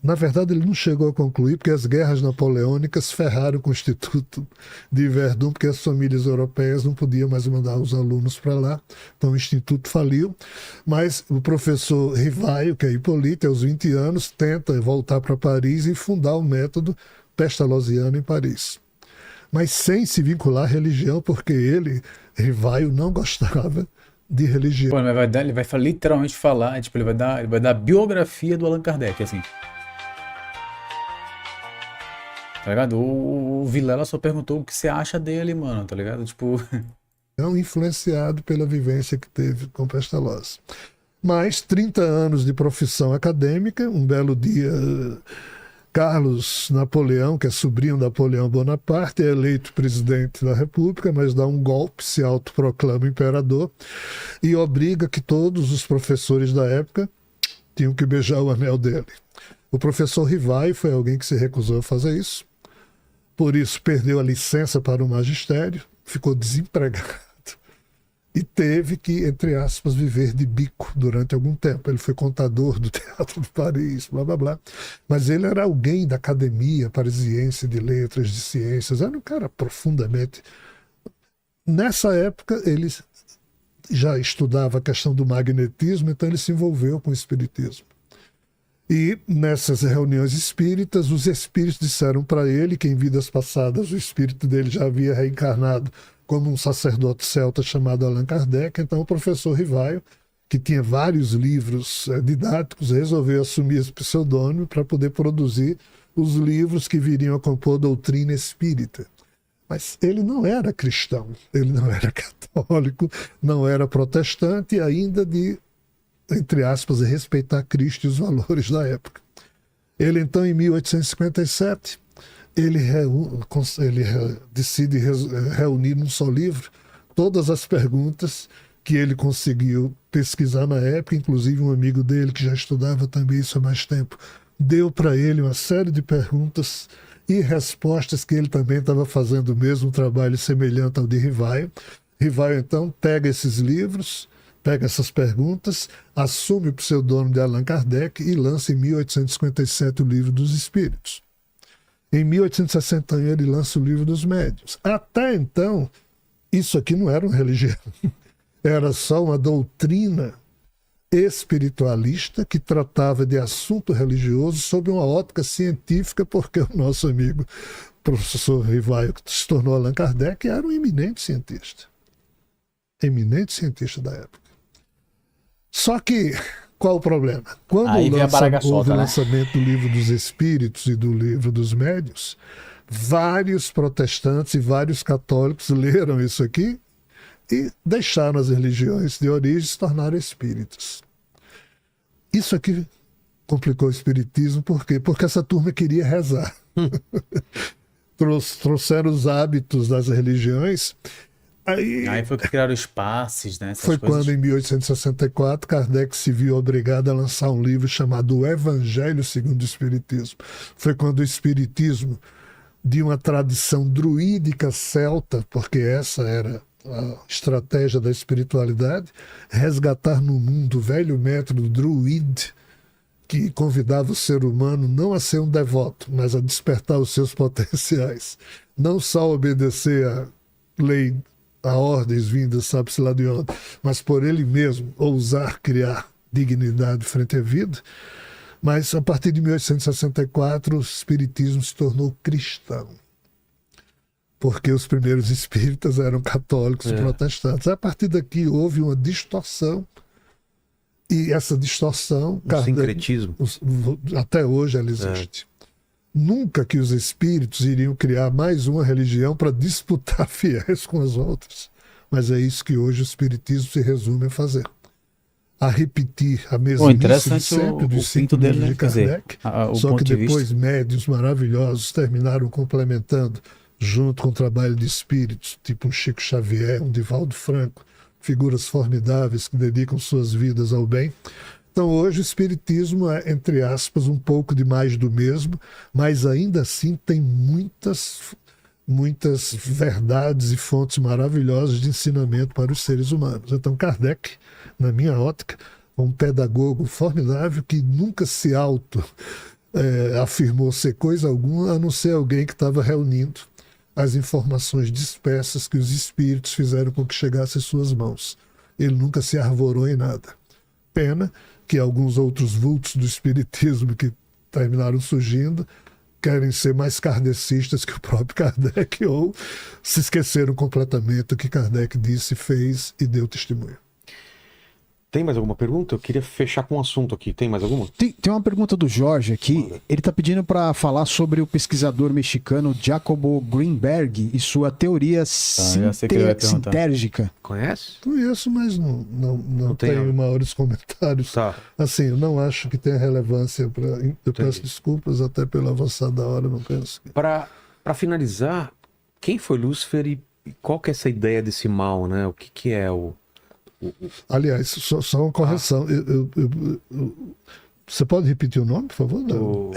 Speaker 3: na verdade ele não chegou a concluir, porque as guerras napoleônicas ferraram com o Instituto de Verdun, porque as famílias europeias não podiam mais mandar os alunos para lá, então o Instituto faliu, mas o professor Rivaio, que é Hippolyte, aos 20 anos, tenta voltar para Paris e fundar o método pestalozziano em Paris. Mas sem se vincular à religião, porque ele, Rivaio, não gostava de religião.
Speaker 1: Pô, mas ele vai literalmente falar, tipo, ele vai dar a biografia do Allan Kardec, assim. Tá ligado? O Vilela só perguntou o que você acha dele, mano, tá ligado? Tipo,
Speaker 3: Influenciado pela vivência que teve com Pestalozzi. Mais 30 anos de profissão acadêmica, um belo dia, Carlos Napoleão, que é sobrinho de Napoleão Bonaparte, é eleito presidente da República, mas dá um golpe, se autoproclama imperador e obriga que todos os professores da época tinham que beijar o anel dele. O professor Rivaio foi alguém que se recusou a fazer isso, por isso perdeu a licença para o magistério, ficou desempregado e teve que, entre aspas, viver de bico durante algum tempo. Ele foi contador do Teatro de Paris, blá, blá, blá. Mas ele era alguém da Academia Parisiense de Letras, de Ciências, era um cara profundamente... Nessa época, ele já estudava a questão do magnetismo, então ele se envolveu com o espiritismo. E nessas reuniões espíritas, os espíritos disseram para ele que em vidas passadas o espírito dele já havia reencarnado como um sacerdote celta chamado Allan Kardec. Então o professor Rivaio, que tinha vários livros didáticos, resolveu assumir esse pseudônimo para poder produzir os livros que viriam a compor a doutrina espírita. Mas ele não era cristão, ele não era católico, não era protestante, e ainda de, entre aspas, respeitar Cristo e os valores da época. Ele então, em 1857... ele decide reunir num só livro todas as perguntas que ele conseguiu pesquisar na época, inclusive um amigo dele que já estudava também isso há mais tempo, deu para ele uma série de perguntas e respostas que ele também estava fazendo o mesmo trabalho semelhante ao de Rivaio. Rivaio então pega esses livros, pega essas perguntas, assume o pseudônimo de Allan Kardec e lança em 1857 o Livro dos Espíritos. Em 1861 ele lança o Livro dos Médiuns. Até então, isso aqui não era uma religião. Era só uma doutrina espiritualista que tratava de assunto religioso sob uma ótica científica, porque o nosso amigo professor Rivaio, que se tornou Allan Kardec, era um eminente cientista. Eminente cientista da época. Só que... qual o problema? Quando houve o lançamento do Livro dos Espíritos e do Livro dos Médiuns, vários protestantes e vários católicos leram isso aqui e deixaram as religiões de origem e se tornaram espíritas. Isso aqui complicou o espiritismo, por quê? Porque essa turma queria rezar. trouxeram os hábitos das religiões.
Speaker 1: Aí foi que criaram os passes, né? Essas
Speaker 3: Foi
Speaker 1: coisas.
Speaker 3: quando, em 1864, Kardec se viu obrigado a lançar um livro chamado O Evangelho segundo o Espiritismo. Foi quando o Espiritismo, de uma tradição druídica celta, porque essa era a estratégia da espiritualidade, resgatar no mundo o velho método druide, que convidava o ser humano não a ser um devoto, mas a despertar os seus potenciais. Não só obedecer a lei, a ordens vindas, sabe-se lá de onde, mas por ele mesmo ousar criar dignidade frente à vida. Mas a partir de 1864 o espiritismo se tornou cristão, porque os primeiros espíritas eram católicos e protestantes. A partir daqui houve uma distorção, e essa distorção,
Speaker 2: sincretismo.
Speaker 3: até hoje ela existe. Nunca que os espíritos iriam criar mais uma religião para disputar fiéis com as outras. Mas é isso que hoje o espiritismo se resume a fazer. A repetir a mesma
Speaker 1: interessante
Speaker 3: sempre dos
Speaker 1: o pinto
Speaker 3: 5
Speaker 1: dele,
Speaker 3: livros
Speaker 1: né?
Speaker 3: de
Speaker 1: Quer dizer,
Speaker 3: Kardec.
Speaker 1: o
Speaker 3: Só
Speaker 1: ponto
Speaker 3: que
Speaker 1: de
Speaker 3: depois
Speaker 1: vista.
Speaker 3: médiuns maravilhosos terminaram complementando, junto com o trabalho de espíritos, tipo um Chico Xavier, um Divaldo Franco, figuras formidáveis que dedicam suas vidas ao bem. Então hoje o espiritismo é, entre aspas, um pouco de mais do mesmo, mas ainda assim tem muitas verdades e fontes maravilhosas de ensinamento para os seres humanos. Então Kardec, na minha ótica, é um pedagogo formidável que nunca se afirmou ser coisa alguma, a não ser alguém que estava reunindo as informações dispersas que os espíritos fizeram com que chegasse às suas mãos. Ele nunca se arvorou em nada. Pena que alguns outros vultos do espiritismo que terminaram surgindo querem ser mais kardecistas que o próprio Kardec, ou se esqueceram completamente do que Kardec disse, fez e deu testemunho.
Speaker 2: Tem mais alguma pergunta? Eu queria fechar com um assunto aqui. Tem mais alguma?
Speaker 4: Tem uma pergunta do Jorge aqui. Ele está pedindo para falar sobre o pesquisador mexicano Jacobo Greenberg e sua teoria
Speaker 1: eu sei que ele vai perguntar.
Speaker 4: sintérgica.
Speaker 2: Conhece?
Speaker 3: Conheço, mas não
Speaker 2: tem
Speaker 3: tenho
Speaker 2: algo.
Speaker 3: maiores comentários.
Speaker 2: Tá.
Speaker 3: Assim, eu não acho que tenha relevância para. Eu peço desculpas até pela avançada hora, não penso.
Speaker 2: Para finalizar, quem foi Lúcifer e qual que é essa ideia desse mal, né? O que é o...
Speaker 3: Aliás, só uma correção. Você pode repetir o nome, por favor? Não.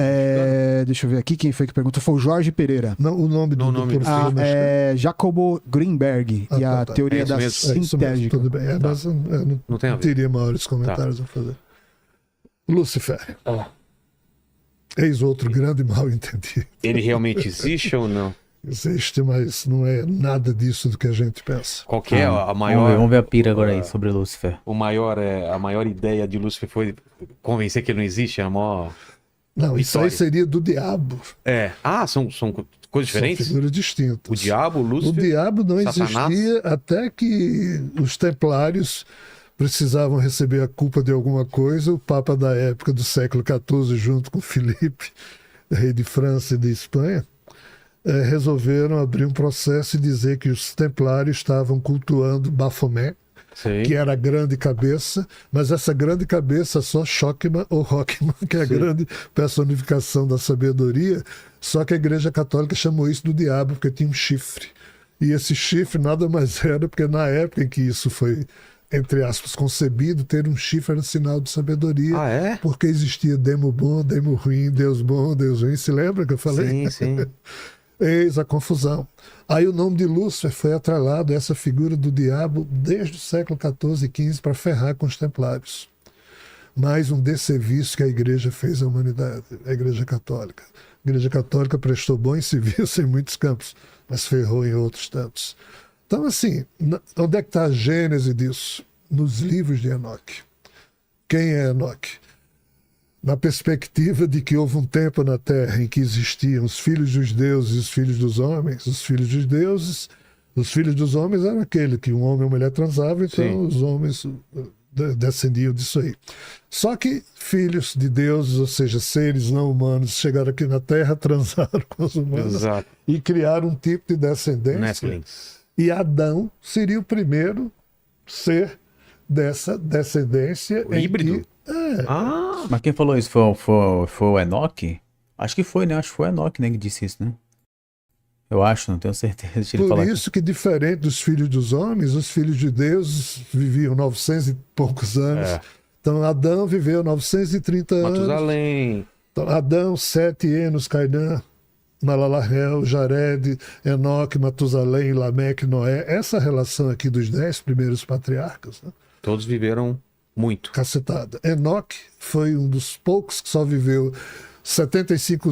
Speaker 4: Deixa eu ver aqui quem foi que perguntou. Foi o Jorge Pereira.
Speaker 3: Não, o nome do professor mexicano.
Speaker 4: Jacobo Greenberg e a teoria da
Speaker 2: isso
Speaker 3: É isso mesmo,
Speaker 4: sintérgica.
Speaker 3: tudo bem. Mas eu
Speaker 2: Não tem a
Speaker 3: não
Speaker 2: ver.
Speaker 3: teria maiores comentários a fazer. Lúcifer. Eis outro grande mal entendido.
Speaker 2: Ele realmente existe ou não?
Speaker 3: Existe, mas não é nada disso do que a gente pensa.
Speaker 2: Qual que é a maior...
Speaker 1: Vamos ver a pira agora aí sobre Lúcifer.
Speaker 2: A maior ideia de Lúcifer foi convencer que ele não existe? É a maior...
Speaker 3: Não, isso aí
Speaker 2: Vitória.
Speaker 3: seria do diabo.
Speaker 2: São coisas diferentes?
Speaker 3: São figuras distintas.
Speaker 2: O diabo, o
Speaker 3: O
Speaker 2: Lúcifer...
Speaker 3: diabo não
Speaker 2: Satanás?
Speaker 3: existia até que os templários precisavam receber a culpa de alguma coisa. O Papa da época do século XIV, junto com Filipe, rei de França e de Espanha, resolveram abrir um processo e dizer que os templários estavam cultuando Baphomet,
Speaker 2: Sim.
Speaker 3: que era a grande cabeça, mas essa grande cabeça só Shokman ou Rockman, que é a grande personificação da sabedoria, só que a Igreja Católica chamou isso do diabo, porque tinha um chifre. E esse chifre nada mais era, porque na época em que isso foi, entre aspas, concebido, ter um chifre era sinal de sabedoria,
Speaker 2: Ah, é?
Speaker 3: porque existia demo bom, demo ruim, Deus bom, Deus ruim. Se lembra que eu falei?
Speaker 2: Sim.
Speaker 3: Eis a confusão. Aí o nome de Lúcifer foi atrelado a essa figura do diabo desde o século XIV e XV para ferrar com os templários. Mais um desserviço que a igreja fez à humanidade, a Igreja Católica. A Igreja Católica prestou bons serviços em muitos campos, mas ferrou em outros tantos. Então, assim, onde é que está a gênese disso? Nos livros de Enoque. Quem é Enoque? Na perspectiva de que houve um tempo na Terra em que existiam os filhos dos deuses e os filhos dos homens. Os filhos dos deuses, os filhos dos homens eram aquele que um homem e uma mulher transavam, então
Speaker 2: Sim.
Speaker 3: os homens descendiam disso aí. Só que filhos de deuses, ou seja, seres não humanos, chegaram aqui na Terra, transaram com os humanos
Speaker 2: Exato.
Speaker 3: e criaram um tipo de descendência.
Speaker 2: Nestlings.
Speaker 3: E Adão seria o primeiro ser dessa descendência.
Speaker 2: O híbrido? Ah,
Speaker 1: Mas quem falou isso foi o Enoque? Acho que foi, né? Acho que foi o Enoque, né, que disse isso, né? Eu acho, não tenho certeza. Deixa ele
Speaker 3: Por
Speaker 1: falar aqui.
Speaker 3: isso que, diferente dos filhos dos homens, os filhos de Deus viviam 900 e poucos anos.
Speaker 2: É.
Speaker 3: Então, Adão viveu 930 anos.
Speaker 2: Matusalém.
Speaker 3: Então, Adão, Sete, Enos, Cainã, Malalahel, Jared, Enoque, Matusalém, Lameque, Noé. Essa relação aqui dos 10 primeiros patriarcas, né?
Speaker 2: Todos viveram muito.
Speaker 3: Cacetada. Enoque foi um dos poucos que só viveu 75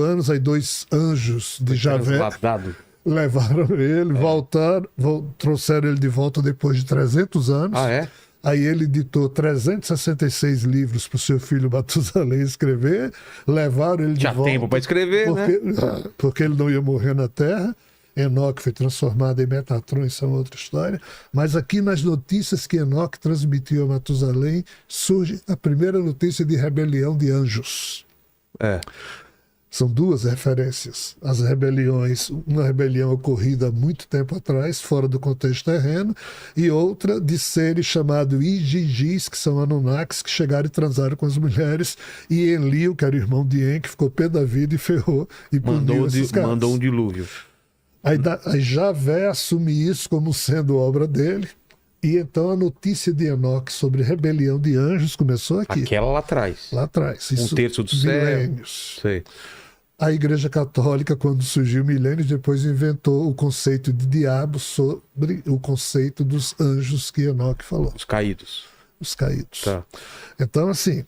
Speaker 3: anos, aí 2 anjos de Javé
Speaker 2: Transladado.
Speaker 3: levaram ele, voltaram, trouxeram ele de volta depois de 300 anos.
Speaker 2: Ah, é?
Speaker 3: Aí ele ditou 366 livros para o seu filho Matusalém escrever, levaram ele de
Speaker 2: Tinha
Speaker 3: volta.
Speaker 2: tempo para escrever, né?
Speaker 3: Porque ele não ia morrer na Terra. Enoque foi transformado em Metatron, isso é outra história. Mas aqui nas notícias que Enoque transmitiu a Matusalém, surge a primeira notícia de rebelião de anjos.
Speaker 2: É.
Speaker 3: São 2 referências. As rebeliões, uma rebelião ocorrida há muito tempo atrás, fora do contexto terreno, e outra de seres chamados Igigis, que são Anunnakis, que chegaram e transaram com as mulheres, e Enlil, que era o irmão de En, que ficou pé da vida e ferrou e puniu esses caras.
Speaker 2: Mandou um dilúvio.
Speaker 3: Aí Javé assume isso como sendo obra dele, e então a notícia de Enoque sobre rebelião de anjos começou aqui.
Speaker 2: Aquela lá atrás.
Speaker 3: Lá atrás. Isso,
Speaker 2: 1/3 do céu.
Speaker 3: milênios.
Speaker 2: Sei.
Speaker 3: A Igreja Católica, quando surgiu milênios depois, inventou o conceito de diabo sobre o conceito dos anjos que Enoque falou,
Speaker 2: Os caídos.
Speaker 3: os caídos.
Speaker 2: Tá.
Speaker 3: Então, assim,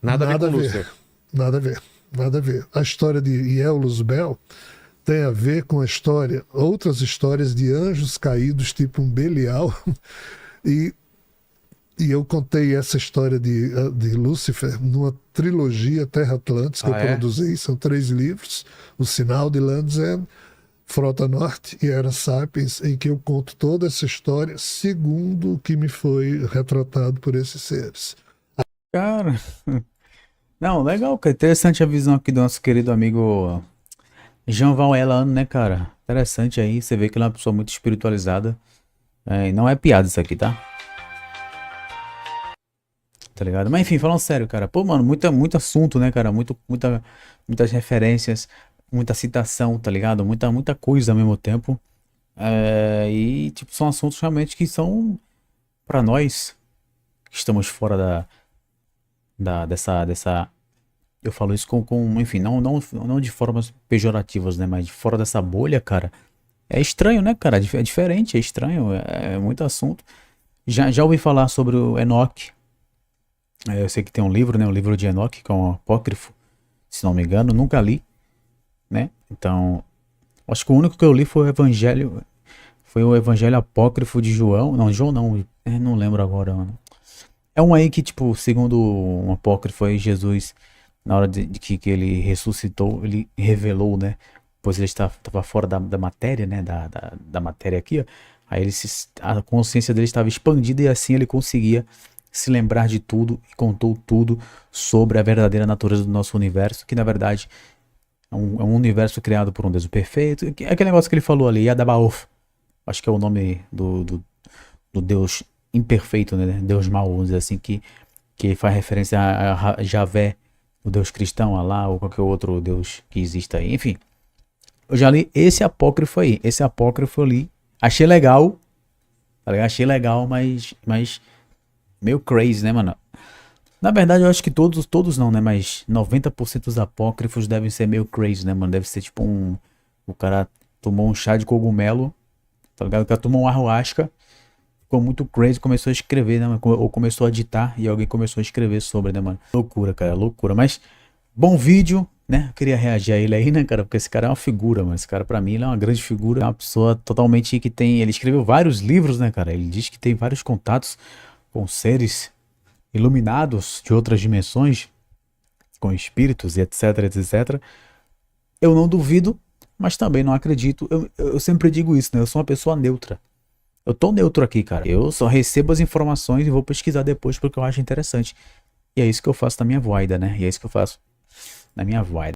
Speaker 2: Nada a ver com
Speaker 3: Nada a ver.
Speaker 2: Lúcifer.
Speaker 3: nada a ver, nada a ver. A história de Ielus Bel tem a ver com a história, outras histórias de anjos caídos, tipo um Belial, e eu contei essa história de Lúcifer numa trilogia Terra Atlantis que eu produzi, são 3 livros, O Sinal de Land's End, Frota Norte e Era Sapiens, em que eu conto toda essa história segundo o que me foi retratado por esses seres.
Speaker 1: Cara. Não, legal, cara. Interessante a visão aqui do nosso querido amigo Jean Val Elan, né, cara? Interessante aí. Você vê que ele é uma pessoa muito espiritualizada. E não é piada isso aqui, tá? Tá ligado? Mas enfim, falando sério, cara. Pô, mano, muito assunto, né, cara? Muitas referências, muita citação, tá ligado? Muita coisa ao mesmo tempo. E, tipo, são assuntos realmente que são pra nós que estamos fora dessa. Eu falo isso enfim, não de formas pejorativas, né? Mas de fora dessa bolha, cara. É estranho, né, cara? É diferente, é estranho. É muito assunto. Já ouvi falar sobre o Enoque. Eu sei que tem um livro, né? O livro de Enoque, que é um apócrifo, se não me engano. Nunca li, né? Então, acho que o único que eu li foi o Evangelho. Foi o Evangelho apócrifo de João. Não, João não. Não lembro agora, mano. É um aí que, tipo, segundo um apócrifo aí, Jesus, na hora de que ele ressuscitou, ele revelou, né? Pois ele estava fora da matéria, né? Da matéria aqui, ó. Aí a consciência dele estava expandida e assim ele conseguia se lembrar de tudo e contou tudo sobre a verdadeira natureza do nosso universo, que na verdade é um universo criado por um Deus perfeito. É aquele negócio que ele falou ali, Yadabaoth. Acho que é o nome do Deus imperfeito, né? Deus mau, vamos dizer assim, que faz referência a Javé, o Deus cristão, Alá, ou qualquer outro Deus que exista aí. Enfim, eu já li esse apócrifo aí. Esse apócrifo eu li. Achei legal, tá ligado? Achei legal, mas meio crazy, né, mano? Na verdade, eu acho que todos não, né? Mas 90% dos apócrifos devem ser meio crazy, né, mano? Deve ser tipo o cara tomou um chá de cogumelo, tá ligado? O cara tomou um ayahuasca, ficou muito crazy, começou a escrever, né, mano? Ou começou a ditar e alguém começou a escrever sobre, né, mano? Loucura, cara, loucura. Mas, bom vídeo, né? Eu queria reagir a ele aí, né, cara? Porque esse cara é uma figura, mano. Esse cara, pra mim, ele é uma grande figura. É uma pessoa totalmente que tem... Ele escreveu vários livros, né, cara? Ele diz que tem vários contatos com seres iluminados de outras dimensões, com espíritos e etc, etc. Eu não duvido, mas também não acredito. Eu sempre digo isso, né? Eu sou uma pessoa neutra. Eu tô neutro aqui, cara. Eu só recebo as informações e vou pesquisar depois porque eu acho interessante. E é isso que eu faço na minha voida, né? E é isso que eu faço na minha voida.